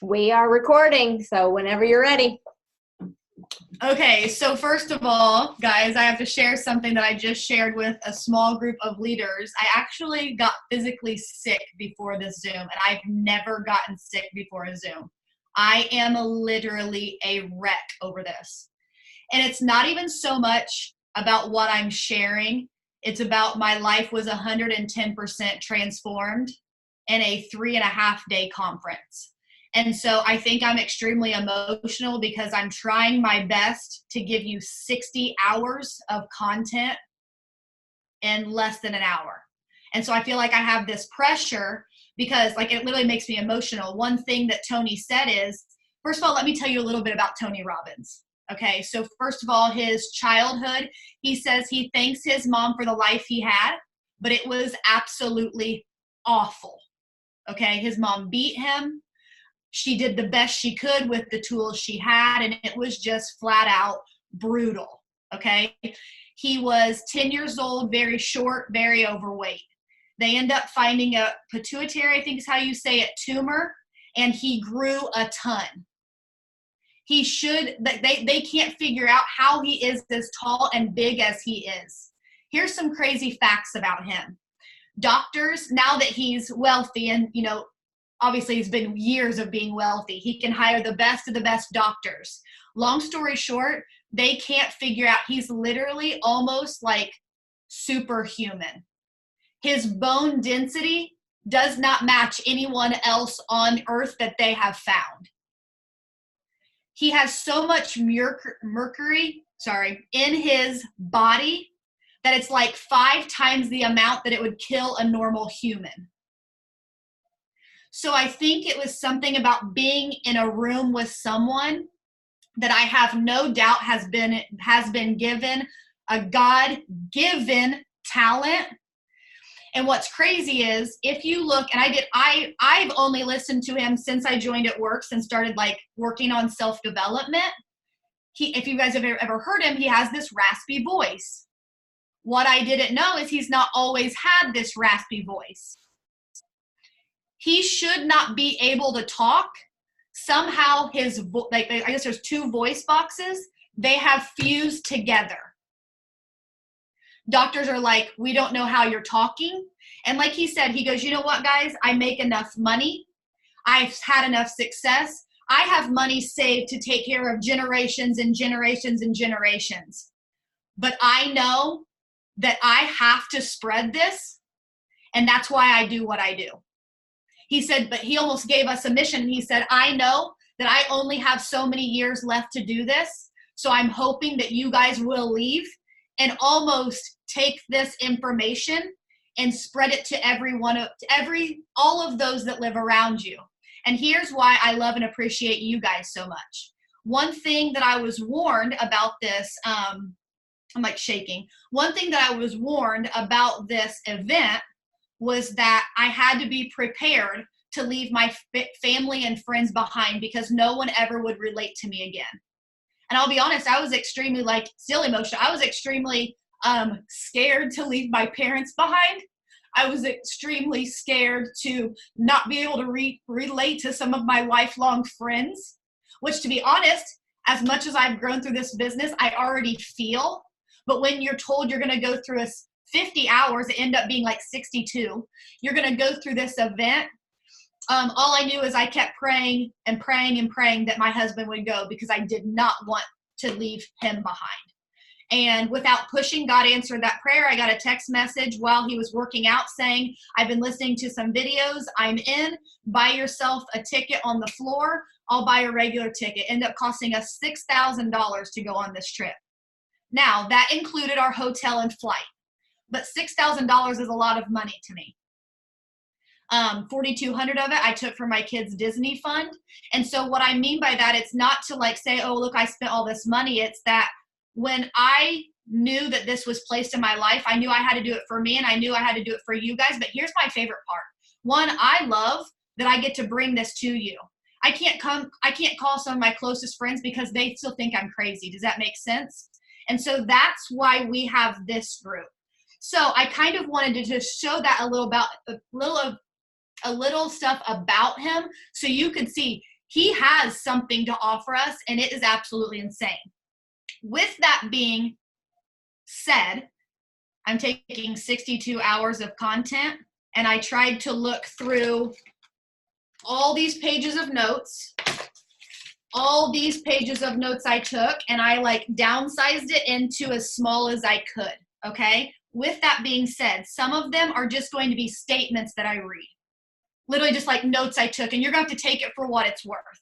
We are recording, so whenever you're ready. Okay, so first of all, guys, I have to share something that I just shared with a small group of leaders. I actually got physically sick before this Zoom, and I've never gotten sick before a Zoom. I am literally a wreck over this. And it's not even so much about what I'm sharing. It's about my life was 110% transformed in a 3.5-day conference. And so I think I'm extremely emotional because I'm trying my best to give you 60 hours of content in less than an hour. And so I feel like I have this pressure because like it literally makes me emotional. One thing that Tony said is, first of all, let me tell you a little bit about Tony Robbins. Okay, so first of all, his childhood, he says he thanks his mom for the life he had, but it was absolutely awful. Okay, his mom beat him. She did the best she could with the tools she had, and it was just flat out brutal, okay? He was 10 years old, very short, very overweight. They end up finding a pituitary, I think is how you say it, tumor, and he grew a ton. They can't figure out how he is as tall and big as he is. Here's some crazy facts about him. Doctors, now that he's wealthy and, obviously it's been years of being wealthy, he can hire the best of the best doctors. Long story short, they can't figure out, he's literally almost like superhuman. His bone density does not match anyone else on earth that they have found. He has so much mercury in his body that it's like 5 times the amount that it would kill a normal human. So I think it was something about being in a room with someone that I have no doubt has been given a God-given talent. And what's crazy is if you look, and I've only listened to him since I joined at work and started like working on self-development. If you guys have ever heard him, he has this raspy voice. What I didn't know is he's not always had this raspy voice. He should not be able to talk. Somehow I guess there's 2 voice boxes. They have fused together. Doctors are like, we don't know how you're talking. And like he said, he goes, you know what, guys? I make enough money. I've had enough success. I have money saved to take care of generations and generations and generations. But I know that I have to spread this, and that's why I do what I do. He said, but he almost gave us a mission. He said, I know that I only have so many years left to do this, so I'm hoping that you guys will leave and almost take this information and spread it to all of those that live around you. And here's why I love and appreciate you guys so much. One thing that I was warned about this, I'm like shaking. One thing that I was warned about this event was that I had to be prepared to leave my family and friends behind because no one ever would relate to me again. And I'll be honest, I was extremely still emotional. I was extremely scared to leave my parents behind. I was extremely scared to not be able to relate to some of my lifelong friends, which to be honest, as much as I've grown through this business, I already feel. But when you're told you're going to go through 50 hours, it end up being like 62. You're going to go through this event. All I knew is I kept praying and praying and praying that my husband would go because I did not want to leave him behind. And without pushing, God answered that prayer. I got a text message while he was working out saying, I've been listening to some videos. I'm in. Buy yourself a ticket on the floor. I'll buy a regular ticket. Ended up costing us $6,000 to go on this trip. Now, that included our hotel and flight. But $6,000 is a lot of money to me. $4,200 of it I took from my kids' Disney fund. And so what I mean by that, it's not to like say, oh, look, I spent all this money. It's that when I knew that this was placed in my life, I knew I had to do it for me and I knew I had to do it for you guys. But here's my favorite part. One, I love that I get to bring this to you. I can't call some of my closest friends because they still think I'm crazy. Does that make sense? And so that's why we have this group. So I kind of wanted to just show that a little stuff about him so you could see He has something to offer us, and it is absolutely insane. With that being said, I'm taking 62 hours of content, and I tried to look through all these pages of notes, I took, and I like downsized it into as small as I could, okay? With that being said, some of them are just going to be statements that I read. Literally just like notes I took, and you're going to have to take it for what it's worth.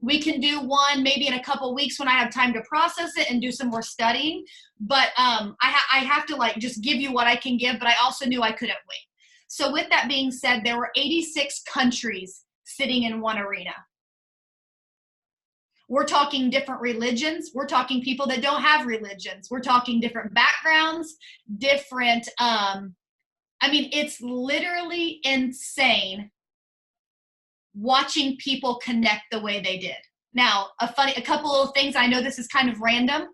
We can do one maybe in a couple weeks when I have time to process it and do some more studying, but I have to like just give you what I can give, but I also knew I couldn't wait. So with that being said, there were 86 countries sitting in one arena. We're talking different religions. We're talking people that don't have religions. We're talking different backgrounds, different, it's literally insane watching people connect the way they did. Now, a couple of things, I know this is kind of random.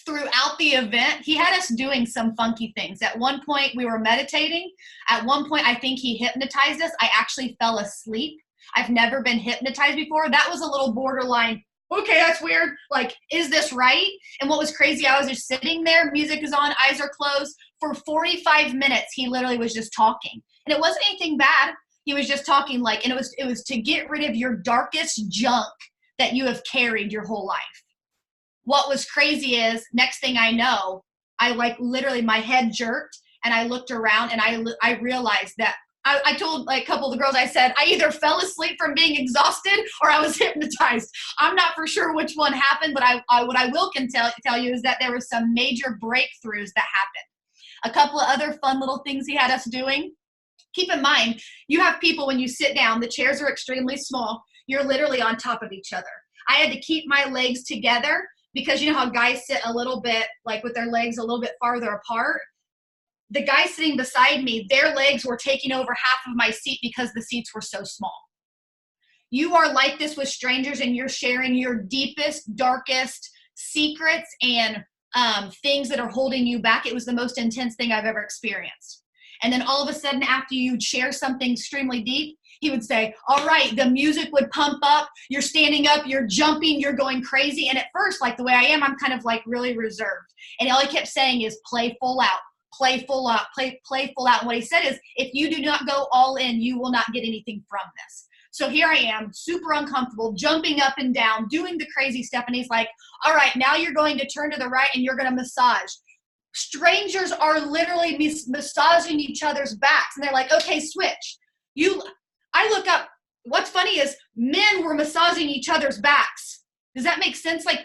Throughout the event, he had us doing some funky things. At one point, we were meditating. At one point, I think he hypnotized us. I actually fell asleep. I've never been hypnotized before. That was a little borderline, okay, that's weird. Like, is this right? And what was crazy, I was just sitting there, music is on, eyes are closed. For 45 minutes, he literally was just talking. And it wasn't anything bad. He was just talking like, and it was to get rid of your darkest junk that you have carried your whole life. What was crazy is, next thing I know, I like literally my head jerked and I looked around and I realized that I told like a couple of the girls, I said, I either fell asleep from being exhausted or I was hypnotized. I'm not for sure which one happened, but what I will tell you is that there were some major breakthroughs that happened. A couple of other fun little things he had us doing. Keep in mind, you have people when you sit down, the chairs are extremely small. You're literally on top of each other. I had to keep my legs together because you know how guys sit a little bit like with their legs a little bit farther apart. The guy sitting beside me, their legs were taking over half of my seat because the seats were so small. You are like this with strangers and you're sharing your deepest, darkest secrets and things that are holding you back. It was the most intense thing I've ever experienced. And then all of a sudden, after you share something extremely deep, he would say, all right, the music would pump up, you're standing up, you're jumping, you're going crazy. And at first, like the way I am, I'm kind of like really reserved. And all he kept saying is play full out. Play full out, play full out. And what he said is, if you do not go all in, you will not get anything from this. So here I am, super uncomfortable, jumping up and down, doing the crazy stuff. And he's like, all right, now you're going to turn to the right and you're going to massage. Strangers are literally massaging each other's backs. And they're like, okay, switch. I look up. What's funny is men were massaging each other's backs. Does that make sense? Like,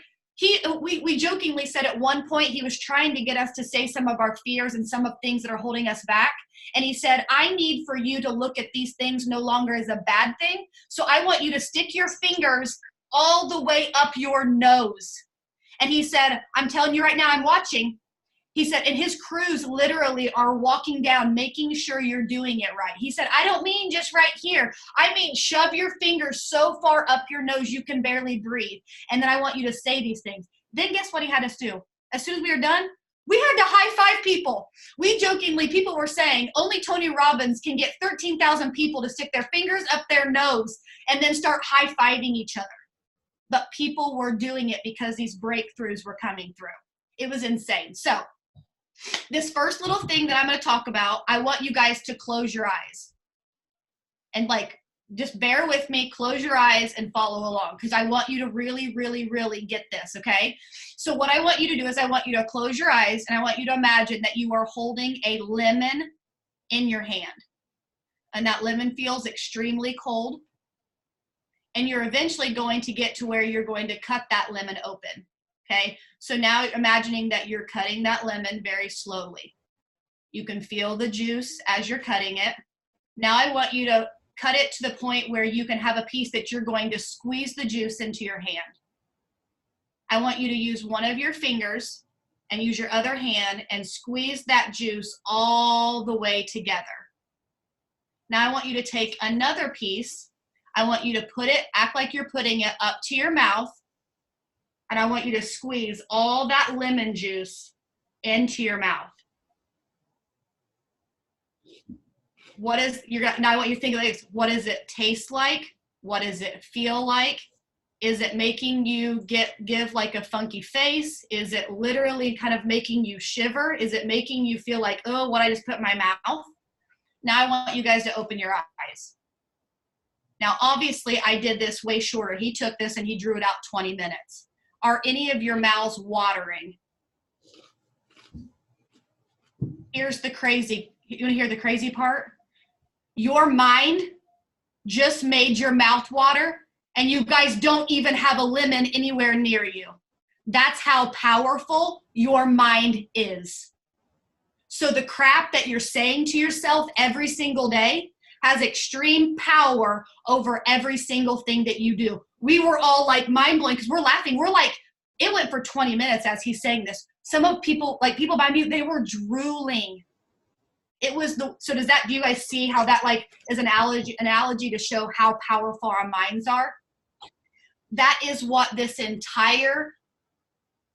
we jokingly said at one point he was trying to get us to say some of our fears and some of things that are holding us back. And he said, I need for you to look at these things no longer as a bad thing. So I want you to stick your fingers all the way up your nose. And he said, I'm telling you right now, I'm watching. He said, and his crews literally are walking down, making sure you're doing it right. He said, I don't mean just right here. I mean, shove your fingers so far up your nose you can barely breathe. And then I want you to say these things. Then guess what he had us do? As soon as we were done, we had to high five people. People were saying, only Tony Robbins can get 13,000 people to stick their fingers up their nose and then start high fiving each other. But people were doing it because these breakthroughs were coming through. It was insane. So, this first little thing that I'm going to talk about, I want you guys to close your eyes. And like, just bear with me, close your eyes and follow along because I want you to really, really, really get this, okay? So what I want you to do is I want you to close your eyes and I want you to imagine that you are holding a lemon in your hand. And that lemon feels extremely cold. And you're eventually going to get to where you're going to cut that lemon open. Okay, so now imagining that you're cutting that lemon very slowly. You can feel the juice as you're cutting it. Now I want you to cut it to the point where you can have a piece that you're going to squeeze the juice into your hand. I want you to use one of your fingers and use your other hand and squeeze that juice all the way together. Now I want you to take another piece. I want you to act like you're putting it up to your mouth. And I want you to squeeze all that lemon juice into your mouth. Now I want you to think of this. What does it taste like What does it feel like? Is it making you give like a funky face? Is it literally kind of making you shiver? Is it making you feel like, oh, what I just put in my mouth? Now I want you guys to open your eyes. Now, obviously, I did this way shorter. He took this and he drew it out 20 minutes. Are any of your mouths watering? Here's the crazy, you want to hear the crazy part? Your mind just made your mouth water, and you guys don't even have a lemon anywhere near you. That's how powerful your mind is. So the crap that you're saying to yourself every single day has extreme power over every single thing that you do. We were all like mind blowing because we're laughing. We're like, it went for 20 minutes as he's saying this. Some of people, like people by me, they were drooling. It was so do you guys see how that like is an analogy to show how powerful our minds are? That is what this entire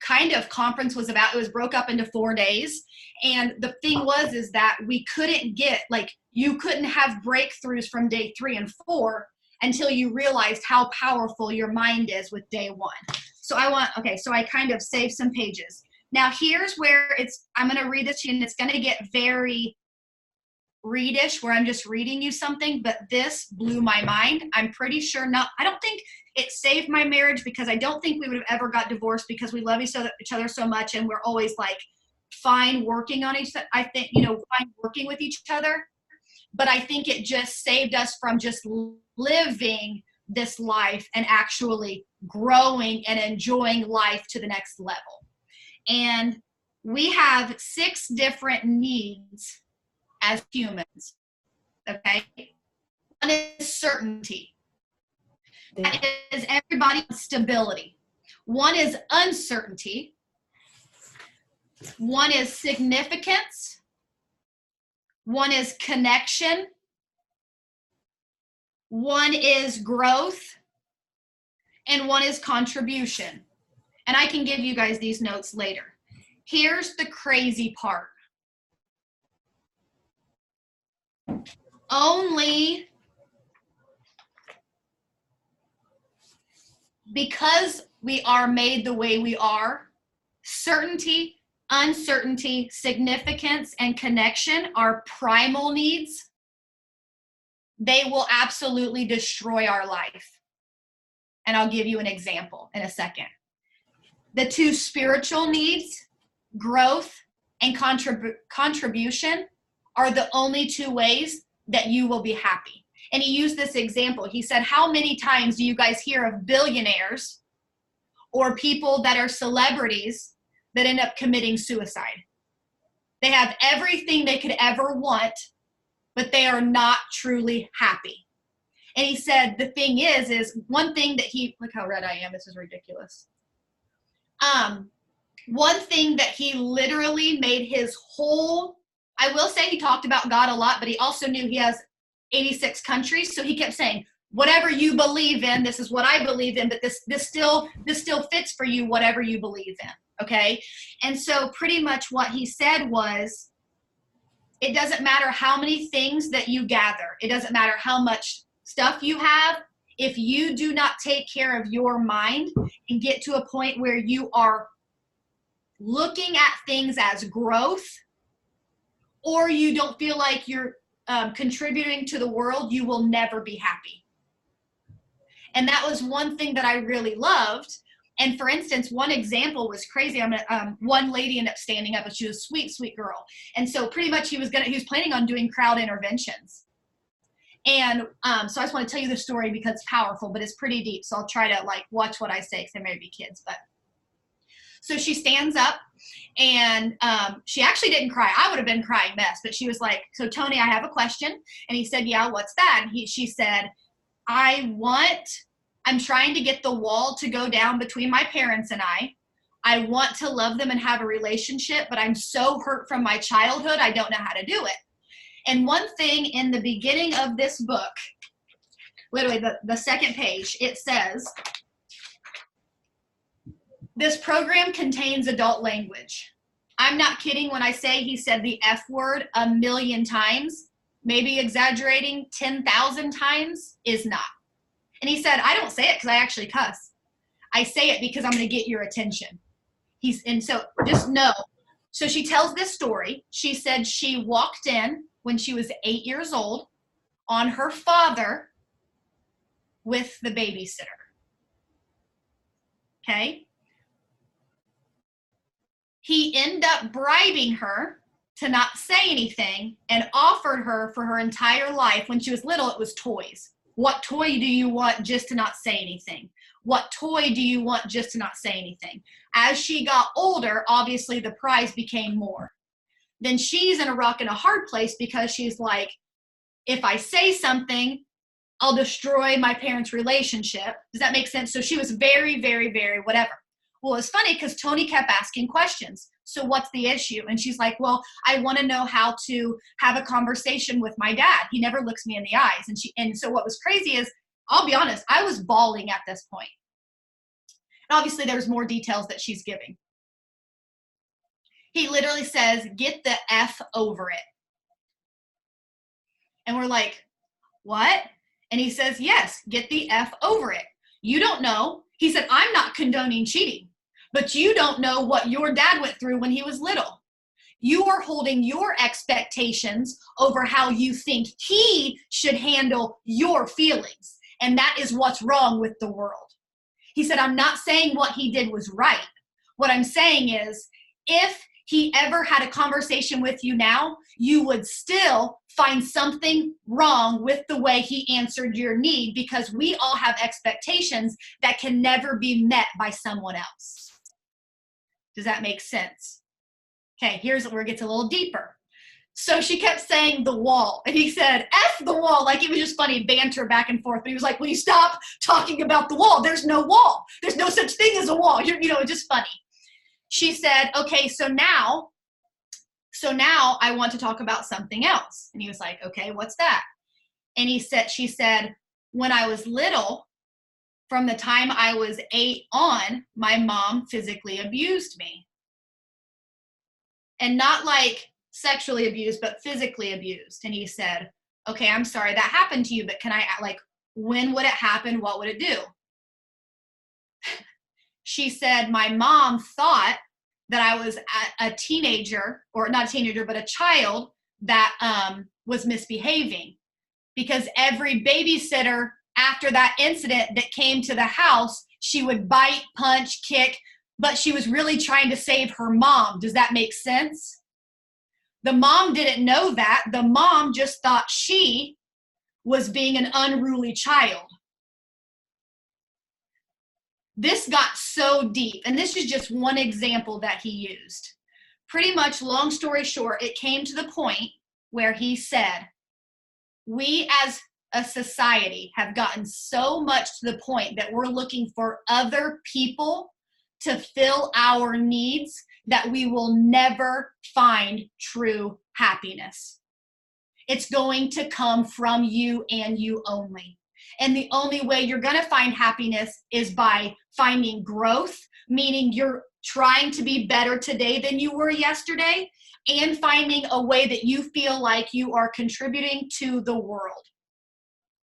kind of conference was about. It was broke up into 4 days. And the thing is that we couldn't get, like, you couldn't have breakthroughs from day 3 and 4 until you realized how powerful your mind is with day 1. So I kind of saved some pages. Now here's where I'm going to read this to you, and it's going to get very readish where I'm just reading you something, but this blew my mind. I'm pretty sure I don't think it saved my marriage, because I don't think we would have ever got divorced, because we love each other so much, and we're always like fine working on fine working with each other. But I think it just saved us from just living this life and actually growing and enjoying life to the next level. And we have 6 different needs as humans, okay? One is certainty. That is everybody's stability. One is uncertainty. One is significance. One is connection. One is growth. And one is contribution. And I can give you guys these notes later. Here's the crazy part. Only because we are made the way we are, certainty, uncertainty, significance, and connection are primal needs. They will absolutely destroy our life. And I'll give you an example in a second. The 2 spiritual needs, growth and contribution, are the only 2 ways that you will be happy. And he used this example. He said, how many times do you guys hear of billionaires or people that are celebrities that end up committing suicide? They have everything they could ever want, but they are not truly happy. And he said, the thing is one thing that look how red I am. This is ridiculous. One thing that he literally made his whole, I will say he talked about God a lot, but he also knew he has 86 countries. So he kept saying, whatever you believe in, this is what I believe in, but this still fits for you, whatever you believe in. Okay. And so pretty much what he said was, it doesn't matter how many things that you gather. It doesn't matter how much stuff you have. If you do not take care of your mind and get to a point where you are looking at things as growth, or you don't feel like you're contributing to the world, you will never be happy. And that was one thing that I really loved. And for instance, one example was crazy. One lady ended up standing up, and she was a sweet, sweet girl. And so pretty much he was planning on doing crowd interventions. And so I just want to tell you the story because it's powerful, but it's pretty deep. So I'll try to watch what I say, because there may be kids. But so she stands up, and she actually didn't cry. I would have been crying mess, but she was like, so Tony, I have a question. And he said, yeah, what's that? And she said, I'm trying to get the wall to go down between my parents and I. I want to love them and have a relationship, but I'm so hurt from my childhood, I don't know how to do it. And one thing in the beginning of this book, literally the second page, it says, this program contains adult language. I'm not kidding when I say he said the F word 1,000,000 times, maybe exaggerating 10,000 times is not. And he said, I don't say it because I actually cuss. I say it because I'm going to get your attention. And so just know. So she tells this story. She said she walked in when she was 8 years old on her father with the babysitter. Okay. He ended up bribing her to not say anything and offered her for her entire life. When she was little, it was toys. What toy do you want just to not say anything? What toy do you want just to not say anything? As she got older, obviously the prize became more. Then she's in a rock and a hard place because she's like, if I say something, I'll destroy my parents' relationship. Does that make sense? So she was very, very, very whatever. Well, it's funny because Tony kept asking questions. So what's the issue? And she's like, well, I want to know how to have a conversation with my dad. He never looks me in the eyes. And so what was crazy is, I'll be honest, I was bawling at this point. And obviously there's more details that she's giving. He literally says, get the F over it. And we're like, what? And he says, yes, get the F over it. You don't know. He said, I'm not condoning cheating, but you don't know what your dad went through when he was little. You are holding your expectations over how you think he should handle your feelings. And that is what's wrong with the world. He said, I'm not saying what he did was right. What I'm saying is, if he ever had a conversation with you now, you would still find something wrong with the way he answered your need, because we all have expectations that can never be met by someone else. Does that make sense? Okay, here's where it gets a little deeper. So she kept saying the wall, and he said, F the wall, like it was just funny, banter back and forth. But he was like, will you stop talking about the wall? There's no wall. There's no such thing as a wall. It's just funny. She said, okay, so now I want to talk about something else. And he was like, okay, what's that? And she said, when I was little, from the time I was 8 on, my mom physically abused me. And not like sexually abused, but physically abused. And he said, okay, I'm sorry that happened to you, but when would it happen? What would it do? She said, my mom thought that I was a teenager, or not a teenager, but a child that was misbehaving, because every babysitter after that incident that came to the house, she would bite, punch, kick, but she was really trying to save her mom. Does that make sense? The mom didn't know that. The mom just thought she was being an unruly child. This got so deep, and this is just one example that he used. Pretty much, long story short, it came to the point where he said, we as a society have gotten so much to the point that we're looking for other people to fill our needs that we will never find true happiness. It's going to come from you and you only. And the only way you're going to find happiness is by finding growth, meaning you're trying to be better today than you were yesterday, and finding a way that you feel like you are contributing to the world.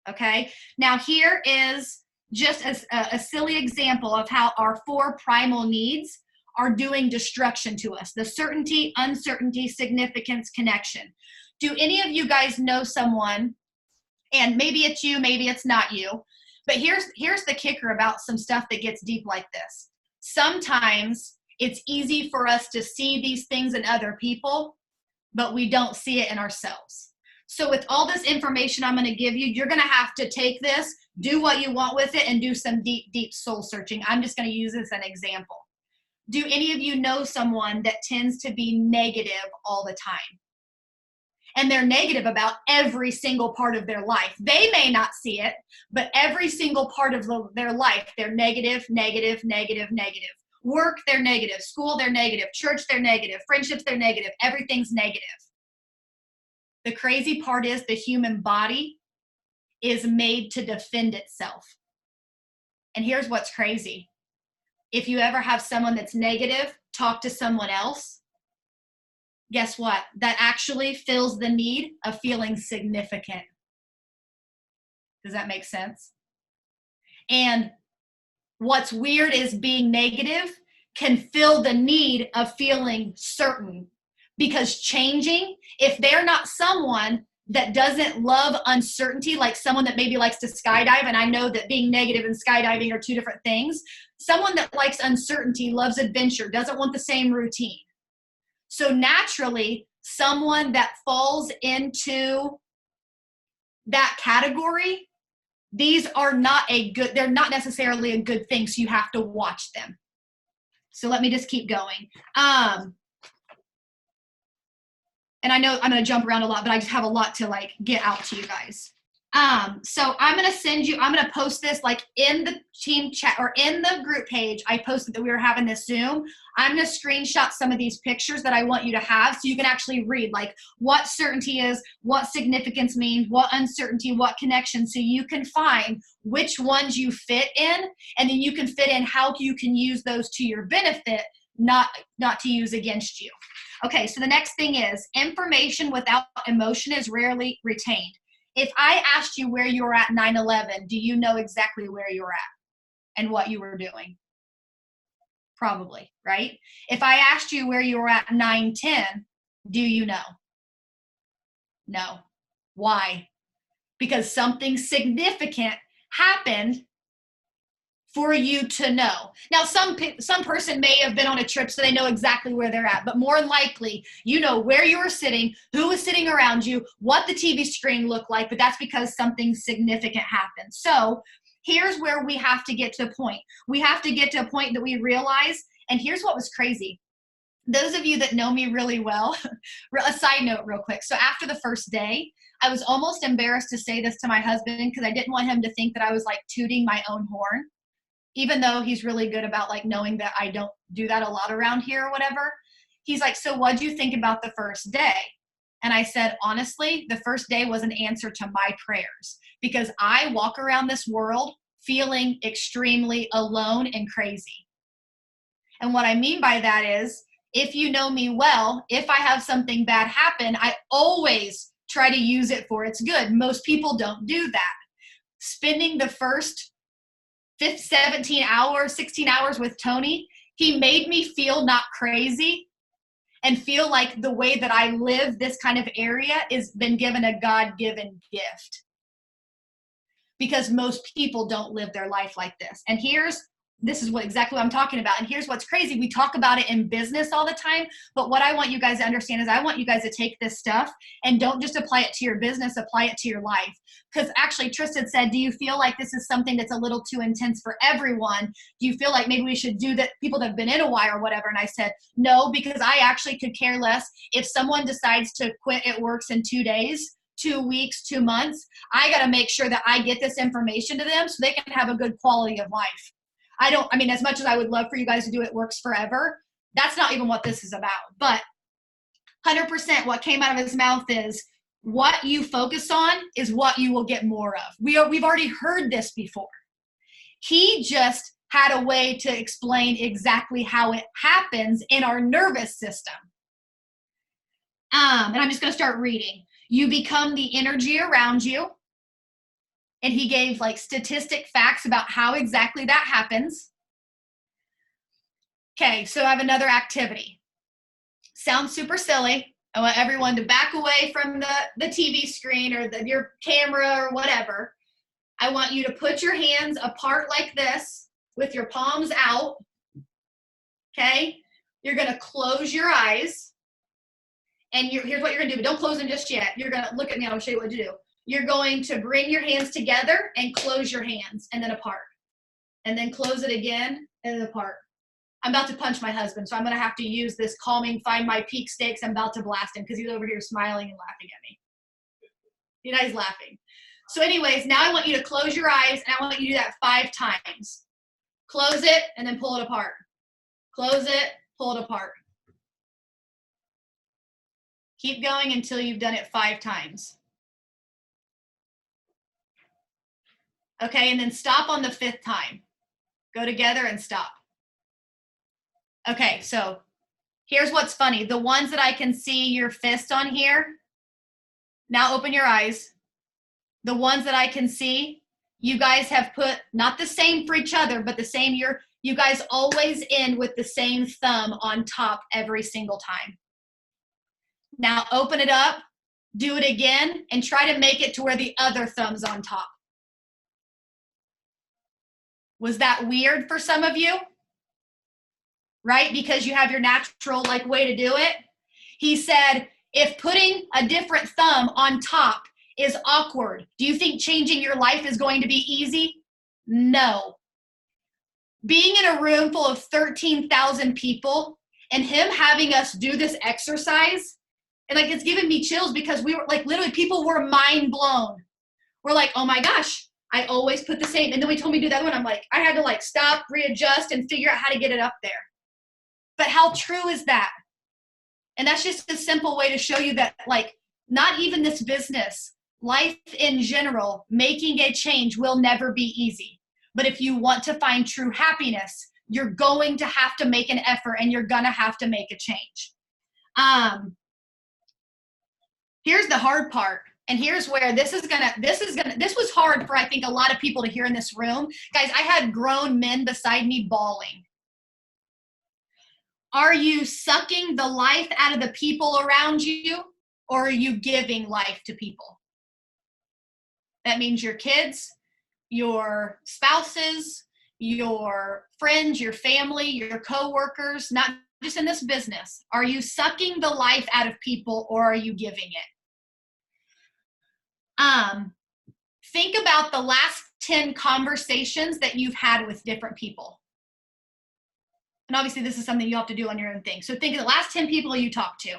Okay? Now here is just a silly example of how our 4 primal needs are doing destruction to us. The certainty, uncertainty, significance, connection. Do any of you guys know someone, and maybe it's you, maybe it's not you, but here's the kicker about some stuff that gets deep like this. Sometimes it's easy for us to see these things in other people, but we don't see it in ourselves. So with all this information I'm going to give you, you're going to have to take this, do what you want with it, and do some deep, deep soul searching. I'm just going to use this as an example. Do any of you know someone that tends to be negative all the time? And they're negative about every single part of their life. They may not see it, but every single part of their life, they're negative, negative, negative, negative. Work, they're negative. School, they're negative. Church, they're negative. Friendships, they're negative. Everything's negative. The crazy part is the human body is made to defend itself. And here's what's crazy. If you ever have someone that's negative, talk to someone else, guess what? That actually fills the need of feeling significant. Does that make sense? And what's weird is being negative can fill the need of feeling certain, because changing, if they're not someone that doesn't love uncertainty, like someone that maybe likes to skydive, and I know that being negative and skydiving are two different things. Someone that likes uncertainty, loves adventure, doesn't want the same routine. So naturally, someone that falls into that category, these are not they're not necessarily a good thing, so you have to watch them. So let me just keep going. And I know I'm going to jump around a lot, but I just have a lot to like get out to you guys. So I'm going to post this like in the team chat or in the group page. I posted that we were having this Zoom. I'm going to screenshot some of these pictures that I want you to have so you can actually read like what certainty is, what significance means, what uncertainty, what connection, so you can find which ones you fit in, and then you can fit in how you can use those to your benefit, not to use against you. Okay, so the next thing is information without emotion is rarely retained. If I asked you where you were at 9/11, do you know exactly where you were at and what you were doing? Probably, right? If I asked you where you were at 9/10, do you know? No. Why? Because something significant happened for you to know. Now, some person may have been on a trip, so they know exactly where they're at, but more likely, you know where you were sitting, who was sitting around you, what the TV screen looked like, but that's because something significant happened. So here's where we have to get to a point. We have to get to a point that we realize, and here's what was crazy. Those of you that know me really well, a side note real quick. So after the first day, I was almost embarrassed to say this to my husband because I didn't want him to think that I was like tooting my own horn, even though he's really good about like knowing that I don't do that a lot around here or whatever. He's like, so what'd you think about the first day? And I said, honestly, the first day was an answer to my prayers, because I walk around this world feeling extremely alone and crazy. And what I mean by that is, if you know me well, if I have something bad happen, I always try to use it for its good. Most people don't do that. Spending the first 17 hours, 16 hours with Tony, he made me feel not crazy and feel like the way that I live this kind of area is been given a God-given gift. Because most people don't live their life like this. And this is exactly what I'm talking about. And here's what's crazy. We talk about it in business all the time, but what I want you guys to understand is I want you guys to take this stuff and don't just apply it to your business, apply it to your life. Because actually Tristan said, do you feel like this is something that's a little too intense for everyone? Do you feel like maybe we should do that, people that have been in a while or whatever? And I said, no, because I actually could care less if someone decides to quit It Works in 2 days, 2 weeks, 2 months. I got to make sure that I get this information to them so they can have a good quality of life. As much as I would love for you guys to do It Works forever, that's not even what this is about. But 100% what came out of his mouth is, what you focus on is what you will get more of. We've already heard this before. He just had a way to explain exactly how it happens in our nervous system. And I'm just going to start reading. You become the energy around you. And he gave like statistic facts about how exactly that happens. Okay, so I have another activity. Sounds super silly. I want everyone to back away from the TV screen or your camera or whatever. I want you to put your hands apart like this with your palms out. Okay? You're going to close your eyes. And here's what you're going to do. But don't close them just yet. You're going to look at me. I'll show you what to do. You're going to bring your hands together and close your hands and then apart. And then close it again and then apart. I'm about to punch my husband, so I'm going to have to use this calming, find my peak stakes. I'm about to blast him because he's over here smiling and laughing at me. You know, he's laughing. So anyways, now I want you to close your eyes, and I want you to do that 5 times. Close it and then pull it apart. Close it, pull it apart. Keep going until you've done it 5 times. Okay, and then stop on the 5th time. Go together and stop. Okay, so here's what's funny. The ones that I can see your fist on here, now open your eyes. The ones that I can see, You guys have put not the same for each other, but the same. You guys always end with the same thumb on top every single time. Now open it up, do it again, and try to make it to where the other thumb's on top. Was that weird for some of you? Right? Because you have your natural way to do it. He said, if putting a different thumb on top is awkward, do you think changing your life is going to be easy? No. Being in a room full of 13,000 people and him having us do this exercise, and it's giving me chills because we were literally people were mind blown. We're like, oh my gosh, I always put the same. And then we told me to do the other one. I'm like, I had to stop, readjust, and figure out how to get it up there. But how true is that? And that's just a simple way to show you that not even this business, life in general, making a change will never be easy. But if you want to find true happiness, you're going to have to make an effort and you're going to have to make a change. Here's the hard part. And here's where this was hard for, I think, a lot of people to hear in this room. Guys, I had grown men beside me bawling. Are you sucking the life out of the people around you, or are you giving life to people? That means your kids, your spouses, your friends, your family, your coworkers, not just in this business. Are you sucking the life out of people, or are you giving it? Think about the last 10 conversations that you've had with different people. And obviously this is something you have to do on your own thing. So think of the last 10 people you talked to.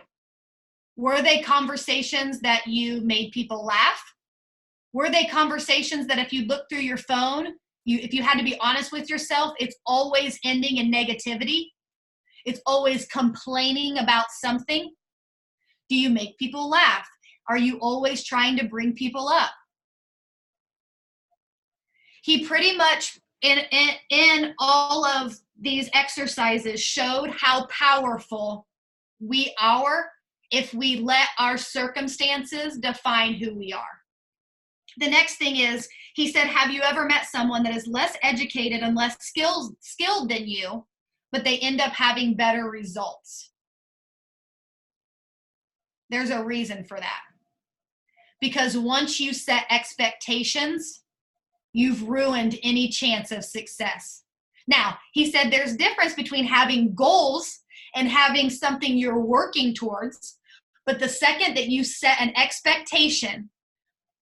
Were they conversations that you made people laugh? Were they conversations that if you look through your phone, if you had to be honest with yourself, it's always ending in negativity? It's always complaining about something? Do you make people laugh? Are you always trying to bring people up? He pretty much, in all of these exercises, showed how powerful we are if we let our circumstances define who we are. The next thing is, he said, have you ever met someone that is less educated and less skilled than you, but they end up having better results? There's a reason for that. Because once you set expectations, you've ruined any chance of success. Now, he said there's a difference between having goals and having something you're working towards. But the second that you set an expectation,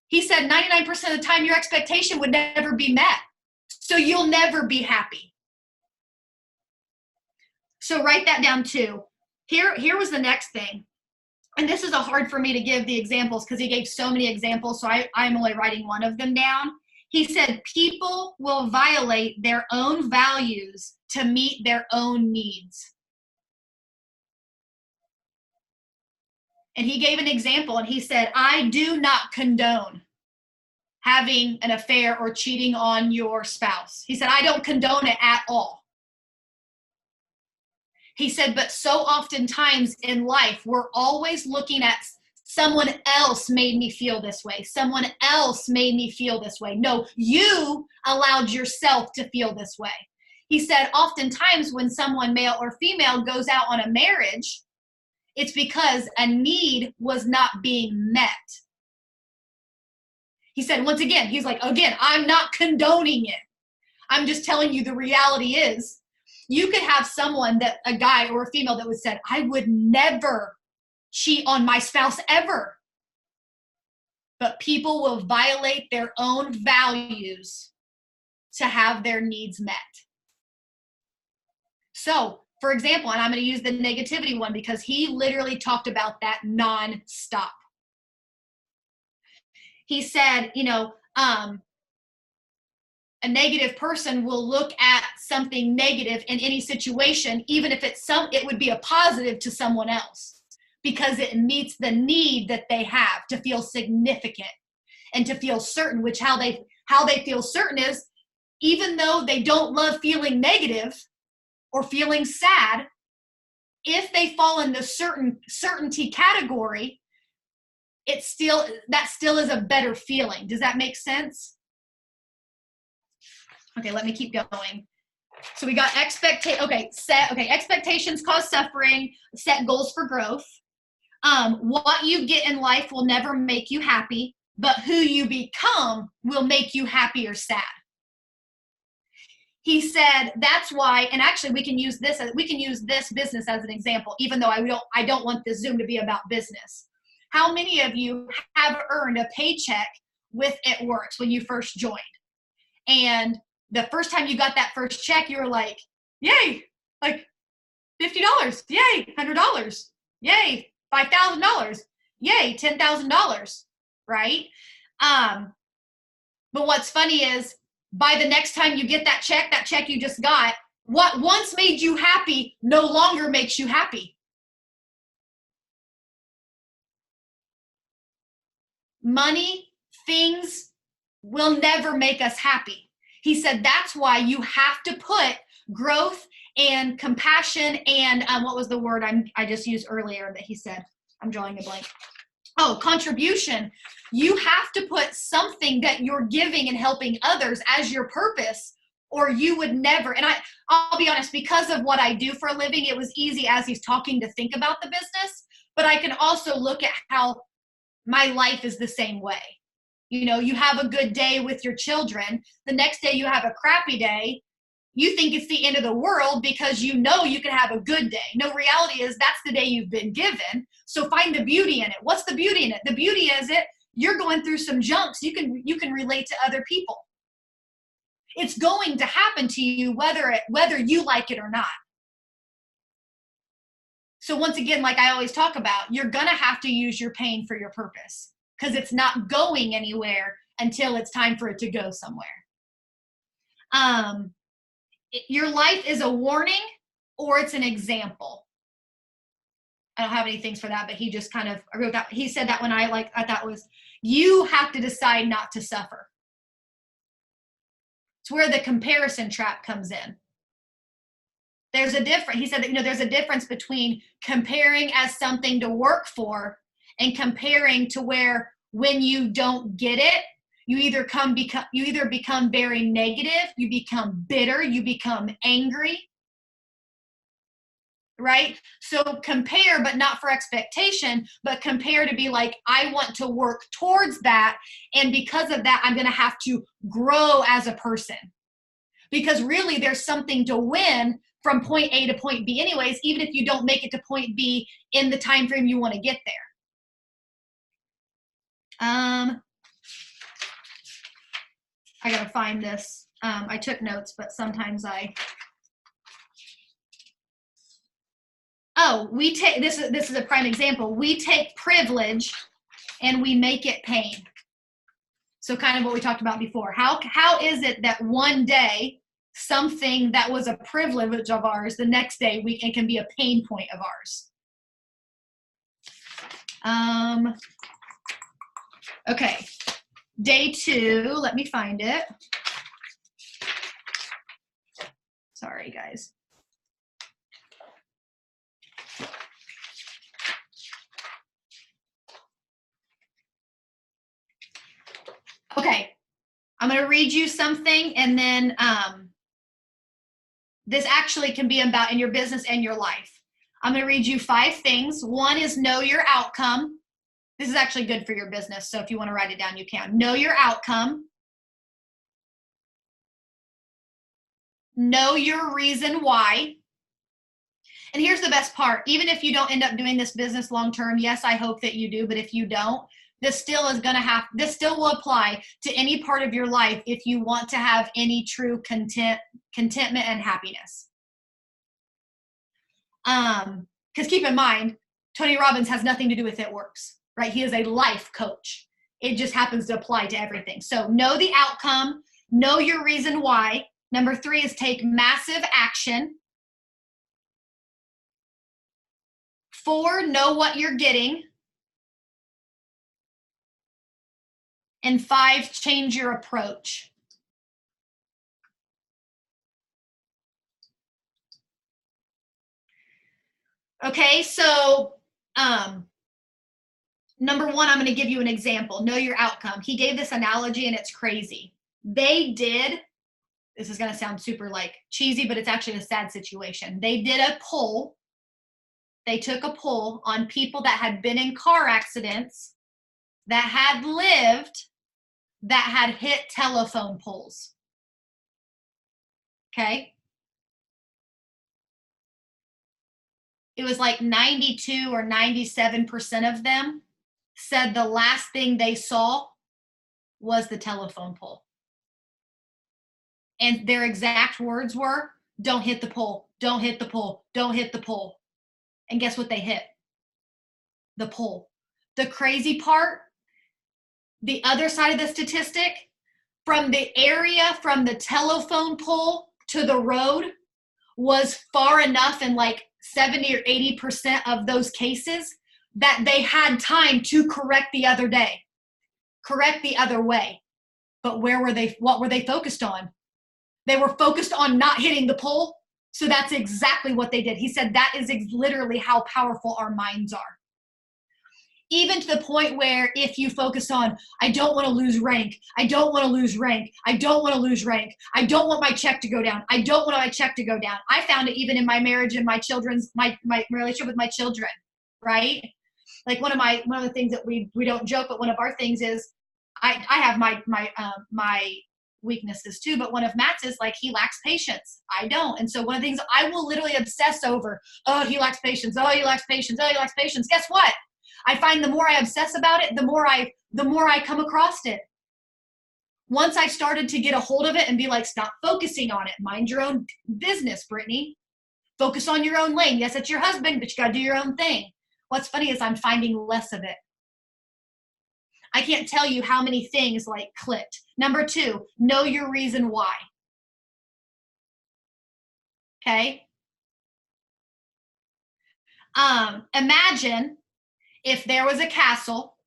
he said 99% of the time your expectation would never be met. So you'll never be happy. So write that down too. Here was the next thing. And this is hard for me to give the examples because he gave so many examples, so I'm only writing one of them down. He said people will violate their own values to meet their own needs. And he gave an example, and he said, I do not condone having an affair or cheating on your spouse. He said, I don't condone it at all. He said, but so oftentimes in life, we're always looking at someone else made me feel this way. Someone else made me feel this way. No, you allowed yourself to feel this way. He said, oftentimes when someone, male or female, goes out on a marriage, it's because a need was not being met. He said, once again, he's like, again, I'm not condoning it. I'm just telling you the reality is, you could have someone, that a guy or a female, that would said, I would never cheat on my spouse ever. But people will violate their own values to have their needs met. So, for example, and I'm going to use the negativity one because he literally talked about that nonstop. He said, a negative person will look at something negative in any situation, even if it would be a positive to someone else, because it meets the need that they have to feel significant and to feel certain, which how they feel certain is, even though they don't love feeling negative or feeling sad, if they fall in the certainty category, that still is a better feeling. Does that make sense? Okay, let me keep going. So we got expectations cause suffering, set goals for growth. What you get in life will never make you happy, but who you become will make you happy or sad. He said that's why, and actually we can use this business as an example, even though I don't want this Zoom to be about business. How many of you have earned a paycheck with It Works when you first joined? And the first time you got that first check, you were like, yay, like $50, yay, $100, yay, $5,000, yay, $10,000, right? But what's funny is by the next time you get that check you just got, what once made you happy no longer makes you happy. Money, things will never make us happy. He said that's why you have to put growth and compassion and what was the word I just used earlier that he said? I'm drawing a blank. Oh, contribution. You have to put something that you're giving and helping others as your purpose, or you would never. And I'll be honest, because of what I do for a living, it was easy as he's talking to think about the business, but I can also look at how my life is the same way. You know, you have a good day with your children. The next day you have a crappy day. You think it's the end of the world because you know you can have a good day. No, reality is that's the day you've been given. So find the beauty in it. What's the beauty in it? The beauty is you're going through some jumps. You can relate to other people. It's going to happen to you whether you like it or not. So once again, like I always talk about, you're going to have to use your pain for your purpose because it's not going anywhere until it's time for it to go somewhere. Your life is a warning or it's an example. I don't have any things for that, but he just kind of wrote that. He said that when I thought was, you have to decide not to suffer. It's where the comparison trap comes in. There's a difference. He said that, there's a difference between comparing as something to work for and comparing to where when you don't get it, you either become very negative, you become bitter, you become angry, right? So compare, but not for expectation, but compare to be like, I want to work towards that. And because of that, I'm going to have to grow as a person. Because really there's something to win from point A to point B anyways, even if you don't make it to point B in the time frame you want to get there. I gotta find this. I took notes, but sometimes we take this is a prime example. We take privilege and we make it pain. So kind of what we talked about before. How is it that one day something that was a privilege of ours, the next day it can be a pain point of ours? Okay, day 2, let me find it. Sorry, guys. Okay, I'm going to read you something, and then this actually can be about in your business and your life. I'm going to read you 5 things. 1 is know your outcome. This is actually good for your business, so if you want to write it down, you can. Know your outcome. Know your reason why. And here's the best part. Even if you don't end up doing this business long term, yes, I hope that you do, but if you don't, this still will apply to any part of your life if you want to have any true contentment and happiness. Because keep in mind, Tony Robbins has nothing to do with It Works, right? He is a life coach. It just happens to apply to everything. So know the outcome, know your reason why. Number 3 is take massive action. 4, know what you're getting. And 5, change your approach. Okay, so number 1, I'm going to give you an example. Know your outcome. He gave this analogy and it's crazy. They did this is going to sound super like cheesy, but it's actually a sad situation. They did a poll. They took a poll on people that had been in car accidents, that had lived, that had hit telephone poles. Okay. It was like 92 or 97% of them said the last thing they saw was the telephone pole. And their exact words were, don't hit the pole, don't hit the pole, don't hit the pole. And guess what they hit? The pole. The crazy part, the other side of the statistic, from the area from the telephone pole to the road was far enough in like 70 or 80% of those cases that they had time to correct the other day, correct the other way. But what were they focused on? They were focused on not hitting the pole. So that's exactly what they did. He said that is literally how powerful our minds are. Even to the point where if you focus on, I don't want to lose rank, I don't want to lose rank, I don't want to lose rank, I don't want my check to go down, I don't want my check to go down. I found it even in my marriage and my relationship with my children, right? Like one of the things that we don't joke, but one of our things is I have my weaknesses too, but one of Matt's is like he lacks patience. I don't. And so one of the things I will literally obsess over, oh, he lacks patience, oh, he lacks patience, oh, he lacks patience. Guess what? I find the more I obsess about it, the more I come across it. Once I started to get a hold of it and be like, stop focusing on it. Mind your own business, Brittany. Focus on your own lane. Yes, it's your husband, but you got to do your own thing. What's funny is I'm finding less of it. I can't tell you how many things like clicked. Number 2, know your reason why. Okay? Imagine if there was a castle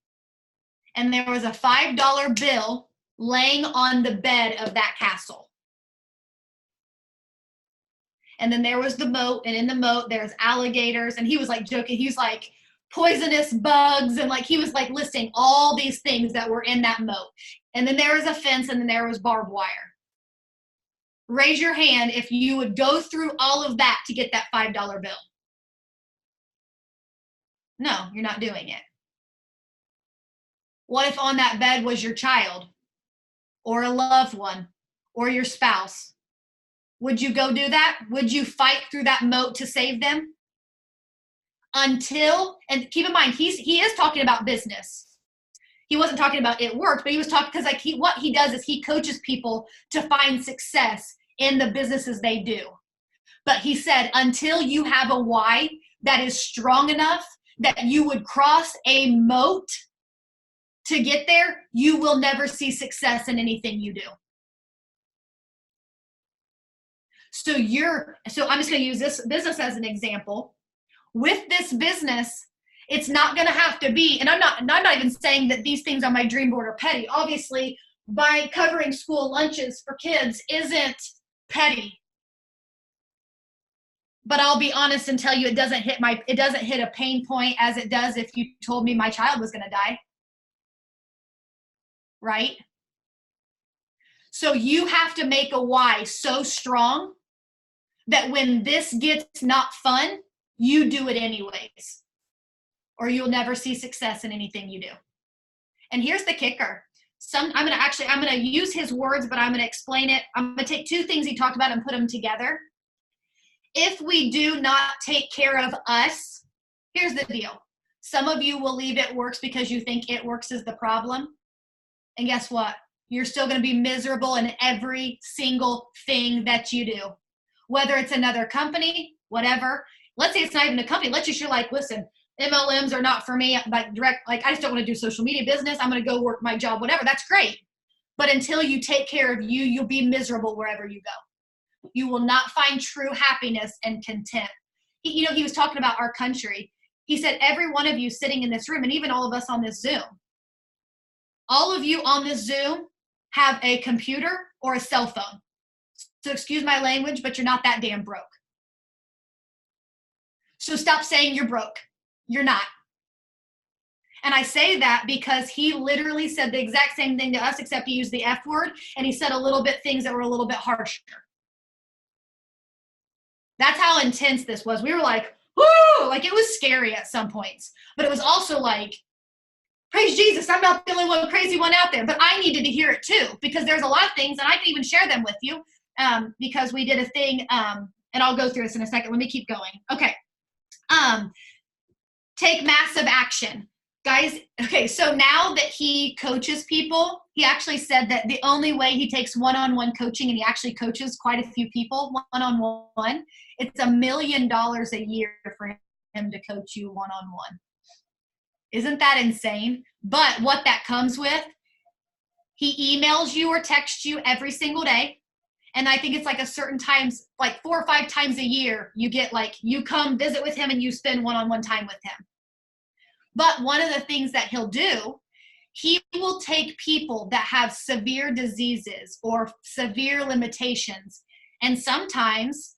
and there was a $5 bill laying on the bed of that castle. And then there was the moat, and in the moat there's alligators, and he was like joking. He's like poisonous bugs, and like he was like listing all these things that were in that moat. And then there was a fence, and then there was barbed wire. Raise your hand if you would go through all of that to get that $5 bill. No, you're not doing it. What if on that bed was your child or a loved one or your spouse? Would you go do that? Would you fight through that moat to save them? Until, and keep in mind, he is talking about business. He wasn't talking about it worked, but he was talking because like what he does is he coaches people to find success in the businesses they do. But he said, until you have a why that is strong enough that you would cross a moat to get there, you will never see success in anything you do. So I'm just going to use this business as an example. With this business, it's not going to have to be, and I'm not even saying that these things on my dream board are petty. Obviously, by covering school lunches for kids isn't petty. But I'll be honest and tell you it doesn't hit a pain point as it does if you told me my child was going to die. Right? So you have to make a why so strong that when this gets not fun, you do it anyways, or you'll never see success in anything you do. And here's the kicker. I'm going to use his words, but I'm going to explain it. I'm going to take 2 things he talked about and put them together. If we do not take care of us, here's the deal. Some of you will leave It Works because you think It Works is the problem. And guess what? You're still going to be miserable in every single thing that you do. Whether it's another company, whatever. Let's say it's not even a company. Let's just, you're like, listen, MLMs are not for me. I just don't want to do social media business. I'm going to go work my job, whatever. That's great. But until you take care of you, you'll be miserable wherever you go. You will not find true happiness and content. He was talking about our country. He said, every one of you sitting in this room, and even all of us on this Zoom, all of you on this Zoom have a computer or a cell phone. So excuse my language, but you're not that damn broke. So stop saying you're broke. You're not. And I say that because he literally said the exact same thing to us, except he used the F word, and he said a little bit things that were a little bit harsher. That's how intense this was. We were like, whoo, like it was scary at some points, but it was also like, praise Jesus, I'm not the only one crazy one out there, but I needed to hear it too, because there's a lot of things, and I can even share them with you, because we did a thing, and I'll go through this in a second. Let me keep going. Okay. Take massive action. Guys, okay, so now that he coaches people, he actually said that the only way he takes one-on-one coaching, and he actually coaches quite a few people one-on-one, it's $1 million a year for him to coach you one-on-one. Isn't that insane? But what that comes with, he emails you or texts you every single day. And I think it's like a certain times, like 4 or 5 times a year, you get like, you come visit with him and you spend one-on-one time with him. But one of the things that he'll do, he will take people that have severe diseases or severe limitations. And sometimes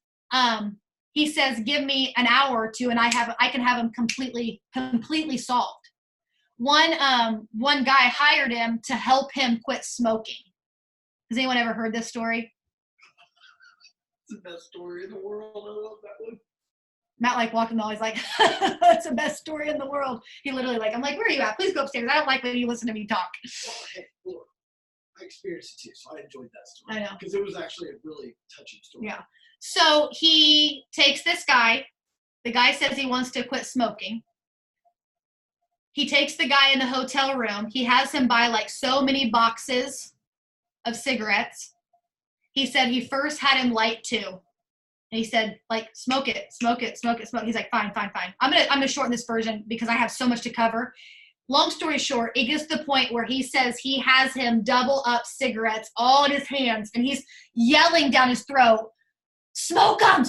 he says, give me an hour or two and I can have them completely solved. One guy hired him to help him quit smoking. Has anyone ever heard this story? It's the best story in the world. I love that one. Matt like walked in the hall. He's like, that's the best story in the world. He literally like, I'm like, where are you at? Please go upstairs. I don't like when you listen to me talk. Well, hey, look, I experienced it too, so I enjoyed that story. I know. Because it was actually a really touching story. Yeah. So he takes this guy. The guy says he wants to quit smoking. He takes the guy in the hotel room. He has him buy like so many boxes of cigarettes. He said he first had him light 2. And he said, like, smoke it. He's like, fine. I'm gonna shorten this version because I have so much to cover. Long story short, it gets to the point where he says he has him double up cigarettes all in his hands, and he's yelling down his throat, smoke them.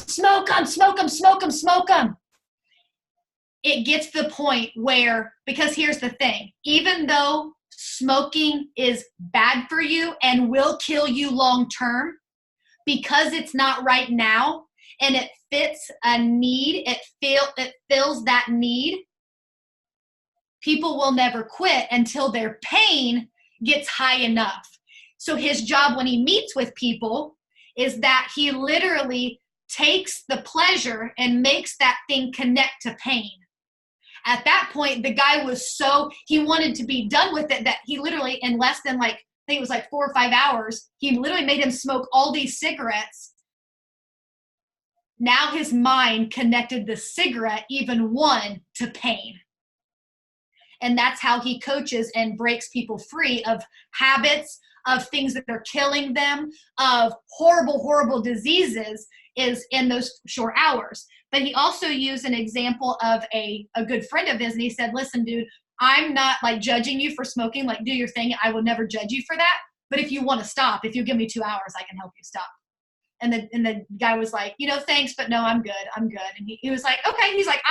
It gets to the point where, because here's the thing, even though smoking is bad for you and will kill you long term, because it's not right now, and it fits a need, it fills that need, people will never quit until their pain gets high enough. So his job when he meets with people is that he literally takes the pleasure and makes that thing connect to pain. At that point, the guy was he wanted to be done with it, that he literally, in less than like, I think it was like 4 or 5 hours, he literally made him smoke all these cigarettes. Now his mind connected the cigarette, even one, to pain. And that's how he coaches and breaks people free of habits, of things that are killing them, of horrible diseases, is in those short hours. But he also used an example of a good friend of his, and he said, listen, dude, I'm not like judging you for smoking, like do your thing. I will never judge you for that. But if you want to stop, if you give me 2 hours, I can help you stop. And the guy was like, thanks, but no, I'm good. And he was like, okay. He's like,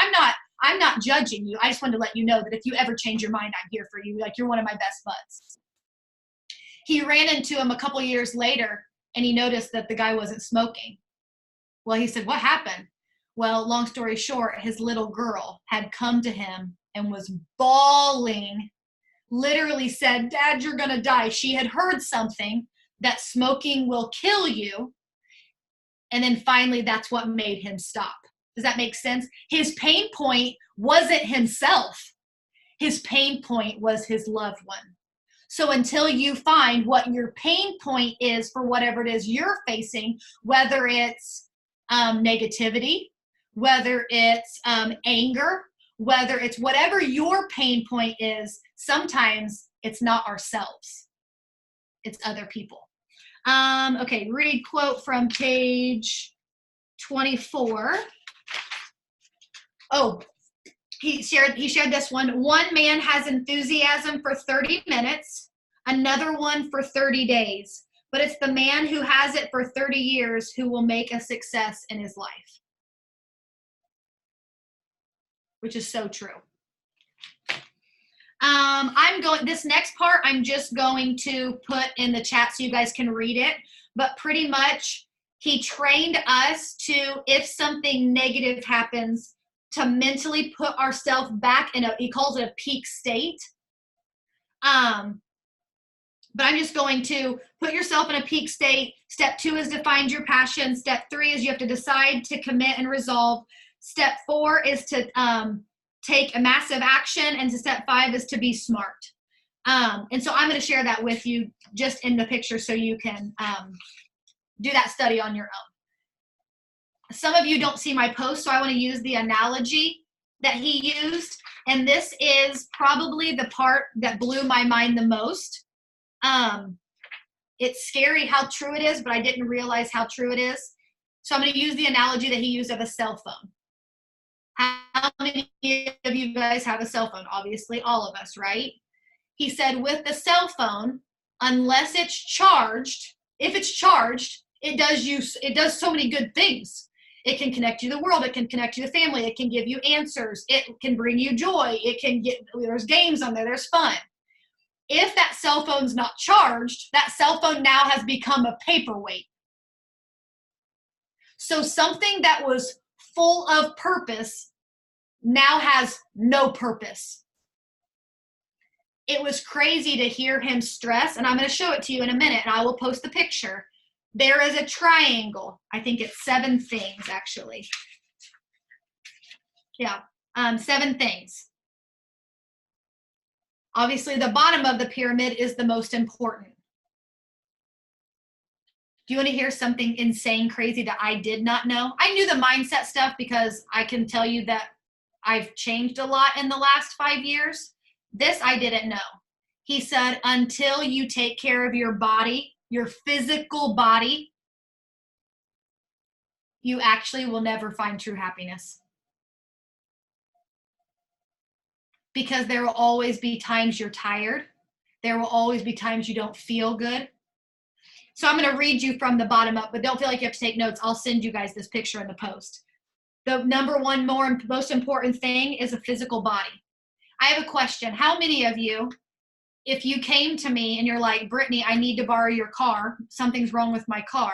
I'm not judging you. I just wanted to let you know that if you ever change your mind, I'm here for you. Like, you're one of my best buds. He ran into him a couple years later, and he noticed that the guy wasn't smoking. Well, he said, what happened? Well, long story short, his little girl had come to him and was bawling, literally said, Dad, you're going to die. She had heard something, that smoking will kill you. And then finally, that's what made him stop. Does that make sense? His pain point wasn't himself. His pain point was his loved one. So until you find what your pain point is for whatever it is you're facing, whether it's negativity, whether it's anger, whether it's whatever your pain point is, sometimes it's not ourselves. It's other people. Okay, read quote from page 24. Oh, he shared this one. One man has enthusiasm for 30 minutes, another one for 30 days. But it's the man who has it for 30 years who will make a success in his life. Which is so true. This next part, I'm just going to put in the chat so you guys can read it. But pretty much, he trained us to, if something negative happens, to mentally put ourselves back in he calls it a peak state. But I'm just going to put yourself in a peak state. Step 2 is to find your passion. Step 3 is you have to decide to commit and resolve. Step 4 is to take a massive action. And step 5 is to be smart. And so I'm going to share that with you just in the picture so you can do that study on your own. Some of you don't see my post, so I want to use the analogy that he used. And this is probably the part that blew my mind the most. It's scary how true it is, but I didn't realize how true it is. So I'm going to use the analogy that he used of a cell phone. How many of you guys have a cell phone? Obviously, all of us, right? He said with the cell phone, unless it's charged, if it's charged, it does so many good things. It can connect you to the world. It can connect you to family. It can give you answers. It can bring you joy. There's games on there. There's fun. If that cell phone's not charged, that cell phone now has become a paperweight. So something that was full of purpose now has no purpose. It was crazy to hear him stress, and I'm going to show it to you in a minute, and I will post the picture. There is a triangle. I think it's 7 things, actually. Yeah, 7 things. Obviously, the bottom of the pyramid is the most important. Do you want to hear something insane, crazy that I did not know? I knew the mindset stuff because I can tell you that I've changed a lot in the last 5 years. This I didn't know. He said, until you take care of your body, your physical body, you actually will never find true happiness. Because there will always be times you're tired. There will always be times you don't feel good. So I'm going to read you from the bottom up, but don't feel like you have to take notes. I'll send you guys this picture in the post. The number one most important thing is a physical body. I have a question. How many of you, if you came to me and you're like, Brittany, I need to borrow your car, something's wrong with my car,